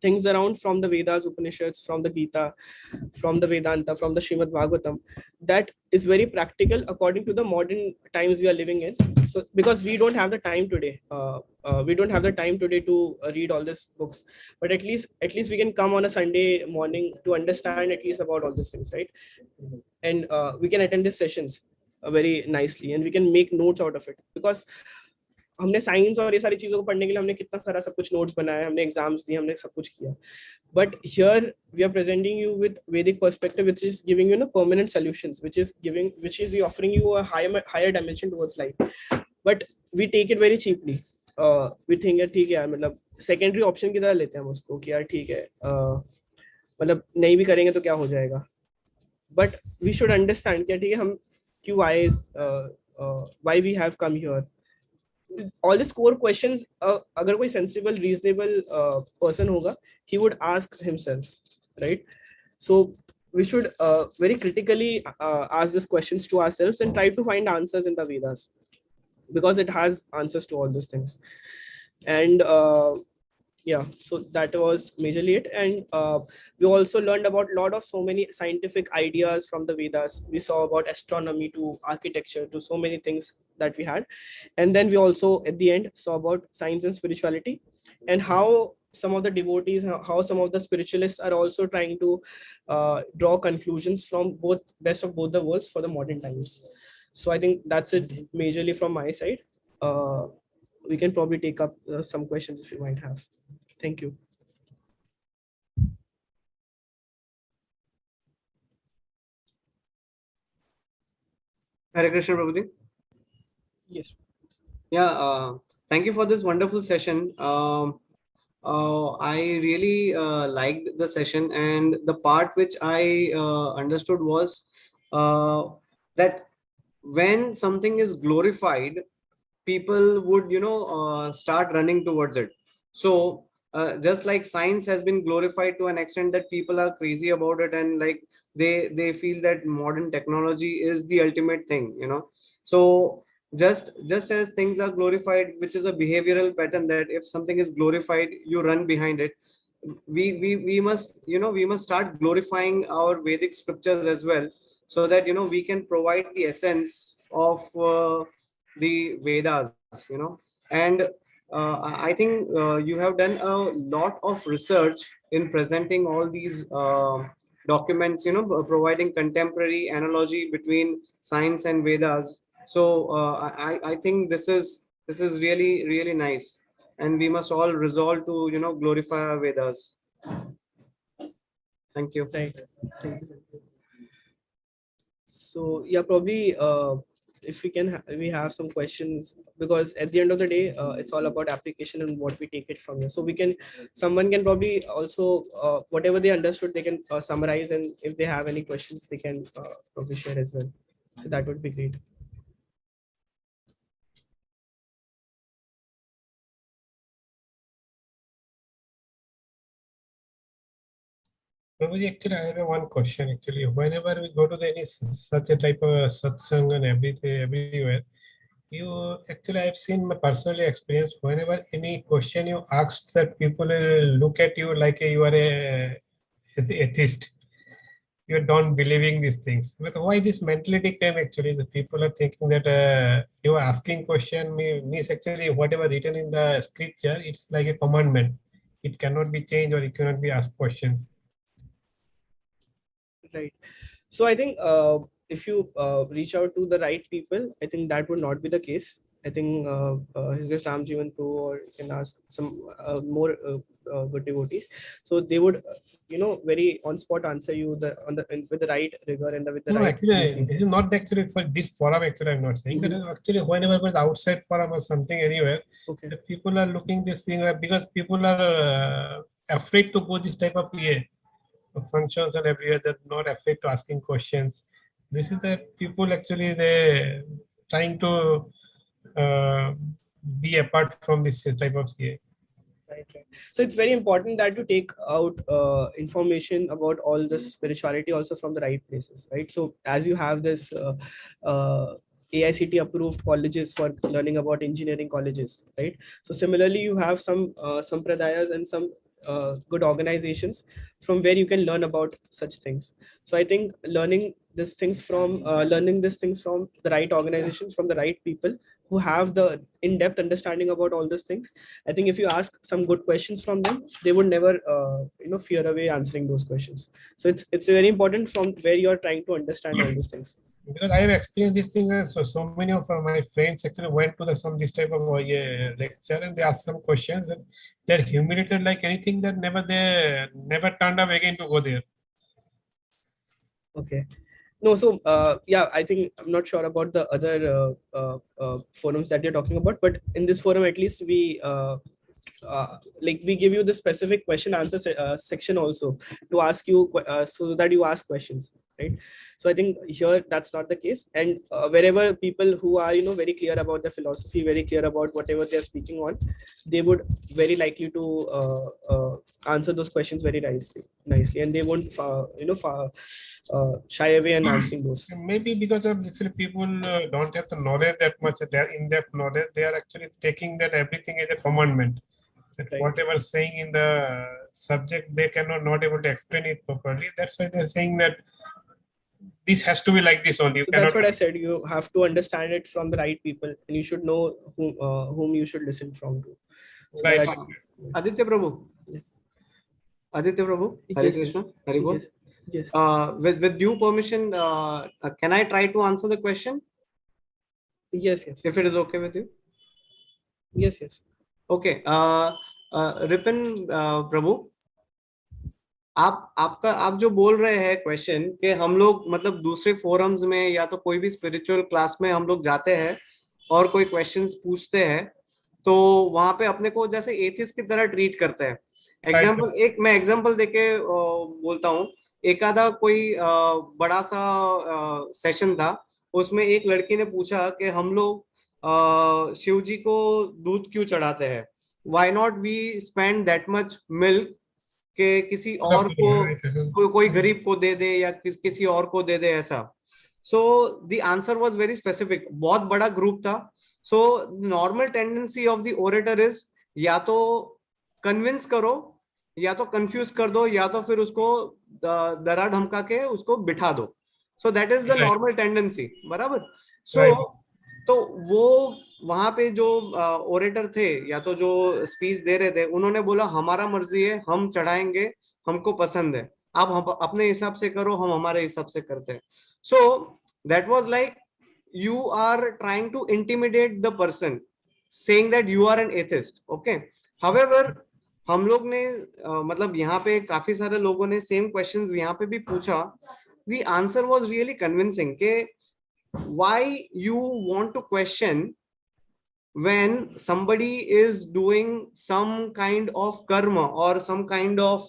things around from the Vedas, Upanishads, from the Gita, from the Vedanta, from the Srimad Bhagavatam, that is very practical according to the modern times we are living in. So because we don't have the time today, to read all these books, but at least we can come on a Sunday morning to understand at least about all these things, right? And we can attend these sessions very nicely, and we can make notes out of it, because हमने science और ये सारी चीजों को पढ़ने के लिए हमने कितना सारा सब कुछ नोट्स बनाए, हमने एग्जाम्स दिए, हमने सब कुछ किया. But here we are presenting you with Vedic perspective, which is giving you permanent solutions, which is offering you a higher dimension towards life. But we take it very cheaply. We think ठीक है यार, मतलब secondary option की तरह लेते हैं हम उसको कि यार ठीक है, मतलब नहीं भी करेंगे तो क्या हो जाएगा. But we should understand कि ठीक है हम क्यों आए, why we have come here. All these core questions, agar koi sensible, reasonable person hoga, he would ask himself, right? So we should very critically ask these questions to ourselves and try to find answers in the Vedas, because it has answers to all those things. And yeah, so that was majorly it. And we also learned about so many scientific ideas from the Vedas. We saw about astronomy to architecture to so many things that we had. And then we also at the end saw about science and spirituality, and how some of the devotees, how some of the spiritualists are also trying to draw conclusions from both best of both the worlds for the modern times. So I think that's it majorly from my side. We can probably take up some questions if you might have. Thank you. Hare Krishna, Prabhuji. Yes. Yeah, thank you for this wonderful session. I really liked the session, and the part which I understood was that when something is glorified, people would start running towards it. So just like science has been glorified to an extent that people are crazy about it, and like they feel that modern technology is the ultimate thing, so just as things are glorified, which is a behavioral pattern, that if something is glorified, you run behind it. We must we must start glorifying our Vedic scriptures as well, so that we can provide the essence of the Vedas, and I think you have done a lot of research in presenting all these documents, providing contemporary analogy between science and Vedas. So I think this is really, really nice, and we must all resolve to glorify our Vedas. Thank you. Right. Thank you. So yeah, probably if we can, we have some questions, because at the end of the day, it's all about application and what we take it from here. So we can, someone can probably also whatever they understood, they can summarize, and if they have any questions, they can probably share as well. So that would be great. Actually, I have one question. Actually, whenever we go to any such a type of satsang and everything everywhere, actually I've seen my personal experience. Whenever any question you ask, that people look at you like you are a atheist. You don't believing these things. But why this mentality came? Actually, the people are thinking that you are asking question means actually whatever written in the scripture, it's like a commandment. It cannot be changed, or it cannot be asked questions. Right. So I think if you reach out to the right people, I think that would not be the case. I think His Grace Ram Jivan Pro, or you can ask some more good devotees. So they would, very on spot answer you with the right rigor and with the No, right actually, reasoning. this is not actually for this forum. Actually, I'm not saying that. Actually, whenever it's outside forum or something anywhere, Okay. the people are looking this thing because people are afraid to go this type of functions and everywhere. They're not afraid to asking questions. This is the people actually they trying to be apart from this type of CA. Right. So it's very important that you take out information about all this spirituality also from the right places, right? So as you have this AICT approved colleges for learning about engineering colleges, right? So similarly, you have some sampradayas and some good organizations from where you can learn about such things. So I think learning these things from the right organizations, from the right people who have the in-depth understanding about all these things. I think if you ask some good questions from them, they would never fear away answering those questions. So it's very important from where you are trying to understand all those things. Because I have experienced this thing, so many of my friends actually went to this type of lecture, and they asked some questions, and they're humiliated like anything, that they never turned up again to go there. Okay. No, so yeah, I think I'm not sure about the other forums that you're talking about, but in this forum, at least we we give you the specific question answer section also to ask you so that you ask questions, right? So I think here that's not the case, and wherever people who are very clear about the philosophy, very clear about whatever they're speaking on, they would very likely to answer those questions very nicely, and they won't shy away and answering those. Maybe because of actually people don't have the knowledge that much, their in-depth knowledge, they are actually taking that everything as a commandment. That whatever saying in the subject, they cannot not able to explain it properly. That's why they're saying that this has to be like this only. So that's what I said. You have to understand it from the right people, and you should know whom you should listen from to. So right. Aditya Prabhu. Aditya Prabhu. Hare Yes, Krishna. yes. Hare Bol. Yes. With due permission, can I try to answer the question? Yes. If it is okay with you. Yes. Okay. Ripin Prabhu, आप जो बोल रहे हैं question कि हम लोग मतलब दूसरे फोरम्स में या तो कोई भी स्पिरिचुअल क्लास में हम लोग जाते हैं और कोई क्वेश्चंस पूछते हैं, तो वहां पे अपने को जैसे एथिस्ट की तरह ट्रीट करते हैं. मैं एग्जांपल देके बोलता हूँ. एक आधा कोई बड़ा सा सेशन था, उसमें एक लड़की ने पूछा कि हम लोग शिव जी को दूध क्यों चढ़ाते हैं, why not we spend that much milk कि किसी और को कोई गरीब को दे दे या किसी और को दे दे ऐसा. So the answer was very specific. बहुत बड़ा ग्रुप था. So normal tendency of the orator is या तो कन्विंस करो, या तो कंफ्यूज कर दो, या तो फिर उसको डरा धमका के उसको बिठा दो. सो that is the normal tendency. बराबर. सो तो वो वहां पे जो ओरेटर थे या तो जो स्पीच दे रहे थे, उन्होंने बोला हमारा मर्जी है, हम चढ़ाएंगे, हमको पसंद है. आप अपने हिसाब से करो, हम हमारे हिसाब से करते हैं. So that was like you are trying to intimidate the person saying that you are an atheist. Okay, however हम लोग ने मतलब यहाँ पे काफी सारे लोगों ने सेम क्वेश्चंस यहाँ पे भी पूछा. The answer was really convincing के why you want to question when somebody is doing some kind of karma or some kind of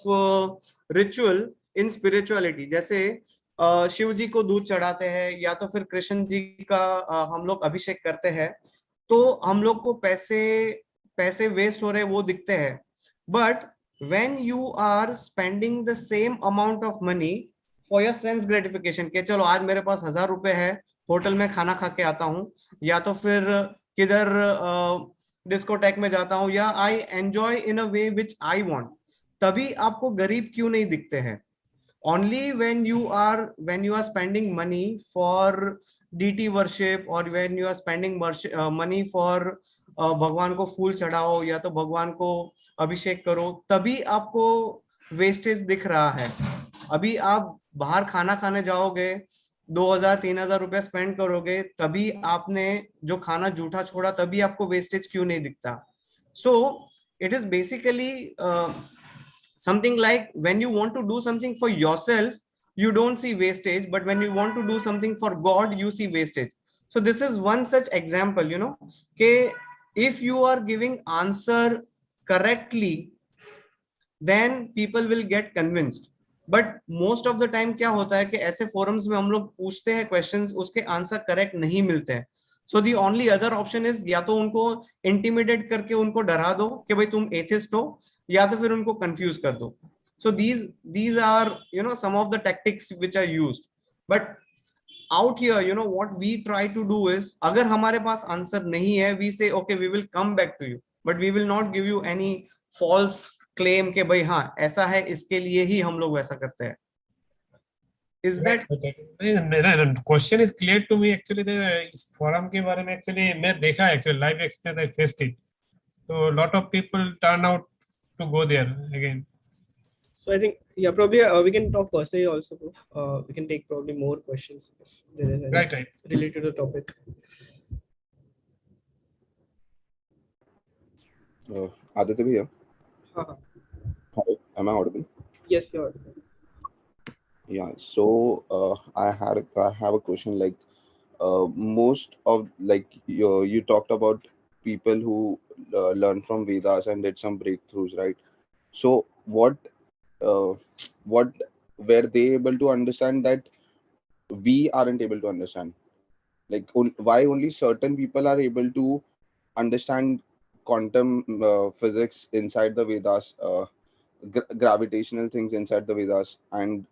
ritual in spirituality. जैसे शिव जी को दूध चढ़ाते हैं या तो फिर कृष्ण जी का हम लोग अभिषेक करते हैं, तो हम लोग को पैसे वेस्ट हो रहे वो दिखते हैं. But when you are spending the same amount of money for your sense gratification के चलो आज मेरे पास 1000 रुपए है, होटल में खाना खा के आता हूँ, या तो फिर किधर डिस्कोटेक में जाता हूँ, या I enjoy in a way which I want, तभी आपको गरीब क्यों नहीं दिखते हैं? Only when you are spending money for DT worship or when you are spending money for भगवान को फूल चढ़ाओ या तो भगवान को अभिषेक करो, तभी आपको वेस्टेज दिख रहा है. अभी आप बाहर खाना खाने जाओगे, 2000-3000 रुपए स्पेंड करोगे, तभी आपने जो खाना जूठा छोड़ा, तभी आपको वेस्टेज क्यों नहीं दिखता? So it is basically something like when you want to do something for yourself, you don't see wastage, but when you want to do something for God, you see wastage. So this is one such example, okay, if you are giving answer correctly, then people will get convinced. But most of the time क्या होता है कि ऐसे forums में हम लोग पूछते हैं questions, उसके answer correct नहीं मिलते हैं. So the only other option is या तो उनको intimidate करके उनको डरा दो कि भाई तुम atheist हो, या तो फिर उनको confuse कर दो. So these are some of the tactics which are used. But out here what we try to do is, अगर हमारे पास answer नहीं है, we say okay, we will come back to you, but we will not give you any false claim के भाई हाँ ऐसा है इसके लिए ही हम लोग वैसा करते हैं. Is that question is clear to me actually? इस forum के बारे में actually मैं देखा actually live experience, I faced it. So a lot of people turn out to go there again. So I think probably we can talk personally also. We can take probably more questions if there is any Right. related to the topic. Aditya bhaiya. Hi, am I audible? Yes, you're audible. Yeah, so I have a question, like most of you talked about people who learned from Vedas and did some breakthroughs, right? So what were they able to understand that we aren't able to understand? Like why only certain people are able to understand quantum physics inside the Vedas, gravitational things inside the Vedas, and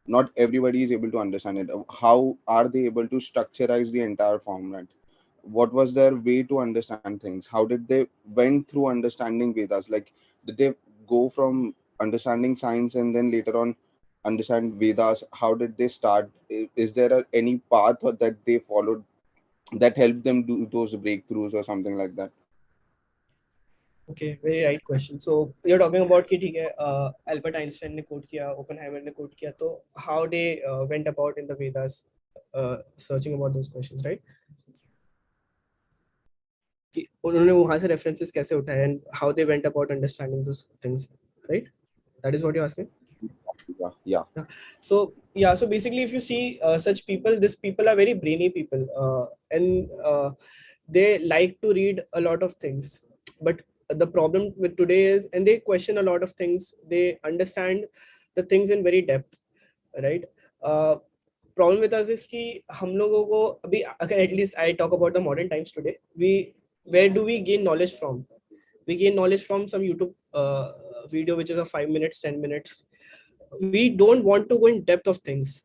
not everybody is able to understand it. How are they able to structurize the entire format? What was their way to understand things? How did they went through understanding Vedas? Like, did they go from understanding science and then later on understand Vedas? How did they start? Is there any path that they followed that helped them do those breakthroughs or something like that? Okay, very right question. So you're talking about कि ठीक है Albert Einstein ने quote किया, Oppenheimer ने quote किया, तो how they went about in the Vedas searching about those questions, right? कि उन्होंने वहाँ से references कैसे उठाए and how they went about understanding those things, right? That is what you're asking? Yeah. So basically if you see such people, these people are very brainy people and they like to read a lot of things, but the problem with today is, and they question a lot of things, they understand the things in very depth, right? Problem with us is कि हम लोगों को अभी, at least I talk about the modern times today, where do we gain knowledge from? We gain knowledge from some YouTube video which is of 5 minutes, 10 minutes. We don't want to go in depth of things.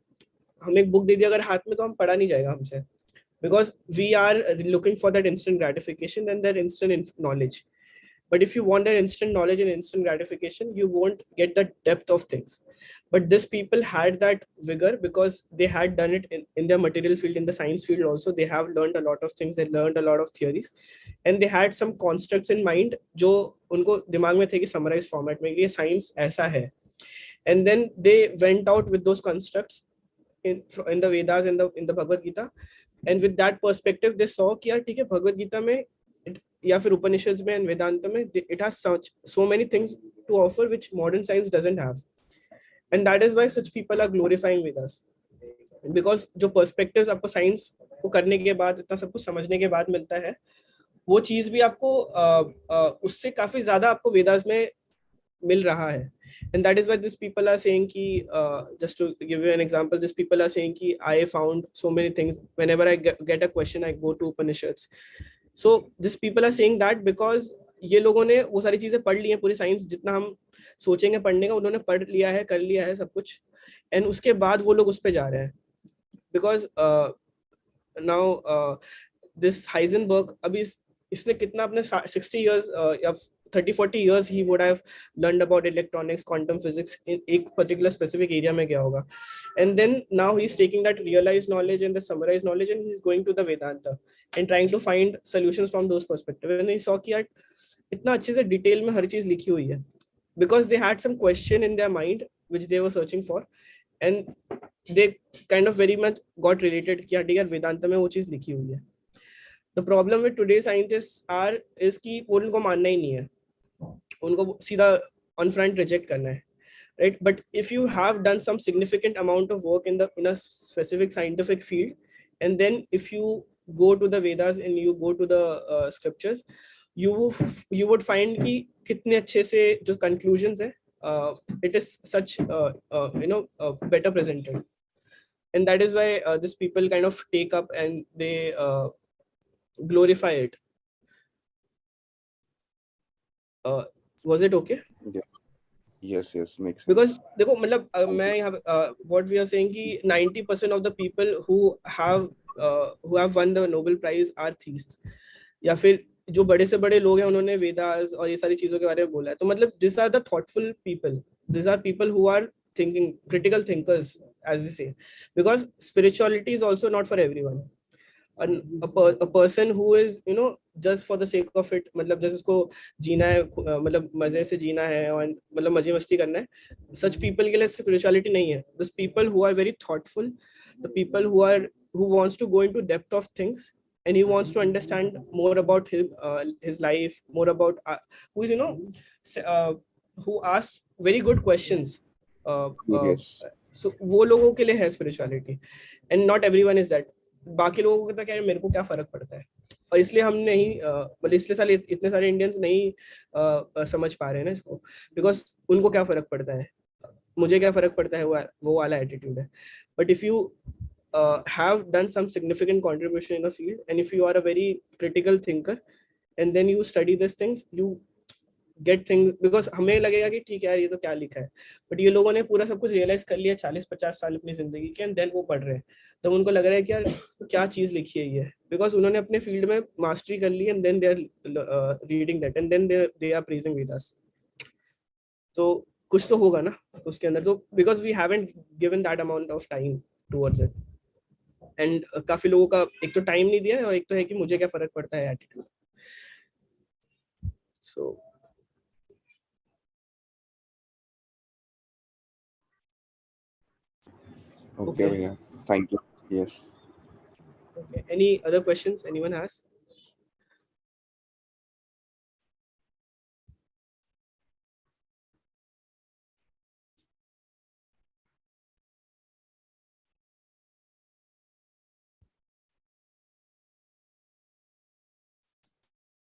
हमें एक book दे दिया अगर हाथ में, तो हम पढ़ा नहीं जाएगा हमसे, because we are looking for that instant gratification and that instant knowledge. But if you want that instant knowledge and instant gratification, you won't get the depth of things. But these people had that vigor because they had done it in their material field, in the science field also. They have learned a lot of things, they learned a lot of theories, and they had some constructs in mind जो उनको दिमाग में थे कि summarized format में ये science ऐसा है. and then they went out with those constructs in the Vedas and in the Bhagavad Gita, and with that perspective they saw कि यार ठीक है Bhagavad Gita में या फिर Upanishads में and Vedanta में it has so many things to offer which modern science doesn't have, and that is why such people are glorifying Vedas, because जो perspectives आपको science को करने के बाद इतना सब कुछ समझने के बाद मिलता है, वो चीज भी आपको उससे काफी ज्यादा आपको वेदास में मिल रहा है. And that is why these people are saying ki, just to give you an example, these people are saying ki I found so many things whenever I get a question I go to Upanishads. So these people are saying that because ये लोगों ने वो सारी चीजें पढ़ ली हैं, पूरी science जितना हम सोचेंगे पढ़ने का उन्होंने पढ़ लिया है, कर लिया है सब कुछ, एंड उसके बाद वो लोग उस पे जा रहे हैं. बिकॉज नाउ दिस हाइजेनबर्ग अभी इसने कितना अपने 60 years या 30-40 years he would have learned about electronics, quantum physics in एक particular specific area में गया होगा, and then now he's taking that realized knowledge and the summarized knowledge and he's going to the Vedanta and trying to find solutions from those perspectives. And he saw कि यार इतना अच्छे से detail में हर चीज लिखी हुई है, because they had some question in their mind which they were searching for and they kind of very much got related कि यार वेदांत में वो चीज लिखी हुई है. The problem with today's scientists are is कि उनको मानना ही नहीं है, उनको सीधा on front reject करना है, right? But if you have done some significant amount of work in a specific scientific field, and then if you go to the Vedas and you go to the scriptures, you would find कि कितने अच्छे से जो conclusions है, it is such better presented, and that is why these people kind of take up and they glorify it. Was it okay? Yes, makes sense. Because देखो मतलब मैं यहाँ what we are saying कि 90% of the people who have won the Nobel Prize are theists, या फिर जो बड़े से बड़े लोग हैं उन्होंने वेदास और ये सारी चीजों के बारे में बोला है. तो मतलब these are the thoughtful people, these are people who are thinking, critical thinkers as we say, because spirituality is also not for everyone. A person who is just for the sake of it, मतलब जैसे उसको जीना है, मतलब मजे से जीना है और मतलब मजे मस्ती करना है, such people के लिए spirituality नहीं है. Those people who are very thoughtful, the people who wants to go into depth of things and he wants to understand more about his life, more about who is who asks very good questions. Yes. So वो लोगों के लिए है spirituality, and not everyone is that. बाकी लोगों को तो क्या है, मेरे को क्या फर्क पड़ता है, और इसलिए हम नहीं मतलब इसलिए इतने सारे इंडियंस नहीं समझ पा रहे हैं ना इसको, बिकॉज उनको क्या फर्क पड़ता है, मुझे क्या फर्क पड़ता है, वो वाला एटीट्यूड है. But if you have done some significant contribution in a field and if you are a very critical thinker and then you study these things, you get things, because हमें लगेगा कि ठीक है यार ये तो क्या लिखा है, बट ये लोगों ने पूरा सब कुछ रियलाइज कर लिया 40-50 साल अपनी जिंदगी के, एंड देन वो पढ़ रहे हैं तो उनको लग रहा है कि यार क्या चीज लिखी है ये, बिकॉज उन्होंने अपने फील्ड में मास्टरी कर ली and then they are reading that and then they are praising Vedas. तो कुछ तो होगा ना उसके अंदर, तो because we haven't given that amount of time towards it, and काफी लोगों का एक तो टाइम नहीं दिया है और एक तो है कि मुझे क्या फर्क पड़ता है attitude. So Okay, yeah. Thank you. Yes. Okay. Any other questions anyone has?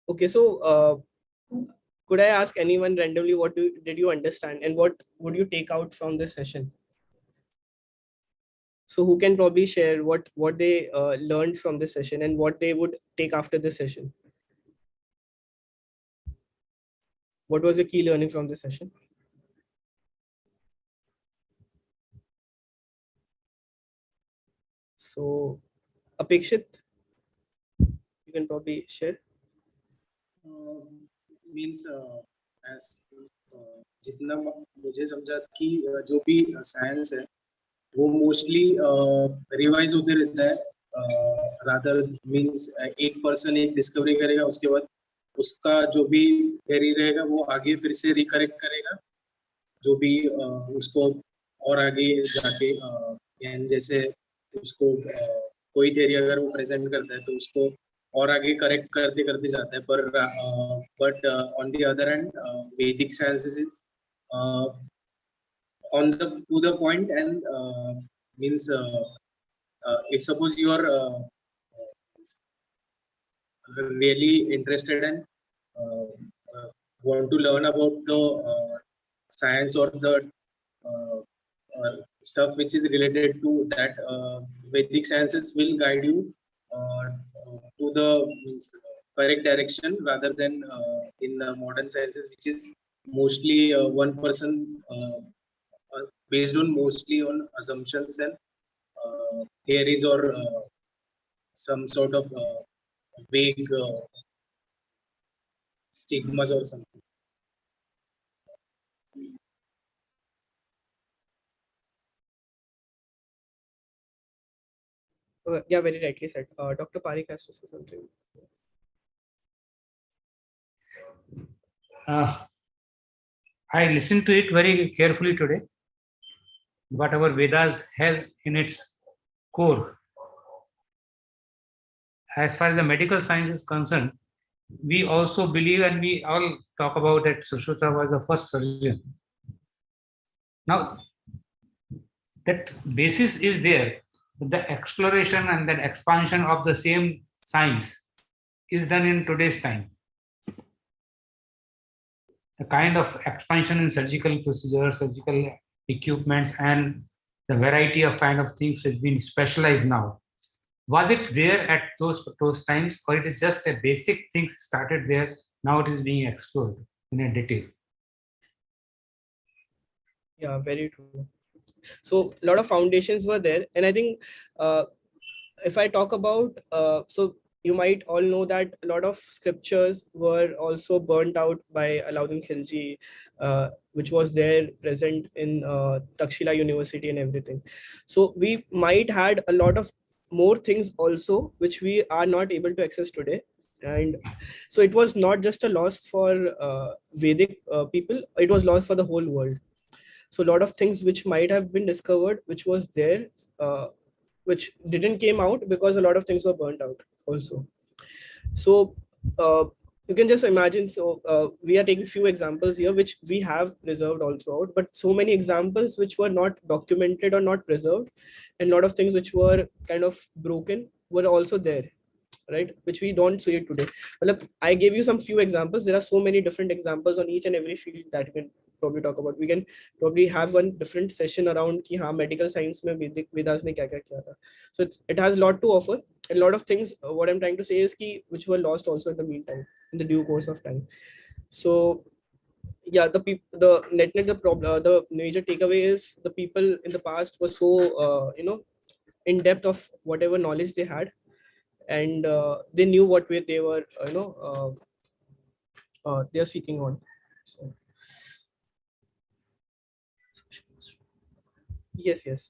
Okay, so could I ask anyone randomly what did you understand and what would you take out from this session? So who can probably share what they learned from this session and what they would take after this session? What was the key learning from this session? So Apekshit, you can probably share. Means as जितना मुझे समझा कि जो भी science है वो mostly revise होते रहता है, रादर मींस एक पर्सन एक डिस्कवरी करेगा उसके बाद उसका जो भी एरी रहेगा वो आगे फिर से रिकरेक्ट करेगा जो भी उसको और आगे जाके यानी जैसे उसको कोई theory अगर वो present करता है तो उसको और आगे correct करते करते जाता है पर but on the other hand Vedic sciences is on the to the point and means if suppose you are really interested and uh, want to learn about the science or the uh, stuff which is related to that, Vedic sciences will guide you to the means, correct direction rather than in modern sciences, which is mostly one person based on mostly on assumptions and theories or some sort of vague stigmas or something. Yeah, very rightly said. Dr. Parikh has to say something. I listened to it very carefully today. Whatever Vedas has in its core, as far as the medical science is concerned, we also believe and we all talk about that Sushruta was the first surgeon. Now, that basis is there, but the exploration and then expansion of the same science is done in today's time. The kind of expansion in surgical procedures, surgical equipments, and the variety of kind of things has been specialized now. Was it there at those times, or it is just a basic things started there, now it is being explored in a detail? Yeah, very true. So a lot of foundations were there, and I think if I talk about so you might all know that a lot of scriptures were also burnt out by Alauddin Khilji, which was there present in Takshila University and everything. So we might had a lot of more things also which we are not able to access today. And so it was not just a loss for Vedic people, it was loss for the whole world. So a lot of things which might have been discovered, which was there, which didn't came out because a lot of things were burnt out also. So you can just imagine. So we are taking few examples here which we have preserved all throughout, but so many examples which were not documented or not preserved, and a lot of things which were kind of broken were also there, right, which we don't see it today. Well, I gave you some few examples. There are so many different examples on each and every field that we can probably talk about. We can probably have one different session around ki haan, medical science mein Vedas ne kya kiya tha. So it has a lot to offer. A lot of things, what I'm trying to say is ki which were lost also in the meantime, in the due course of time. So yeah, the the major takeaway is the people in the past were so in depth of whatever knowledge they had, and they knew what way they were they are speaking on. So yes,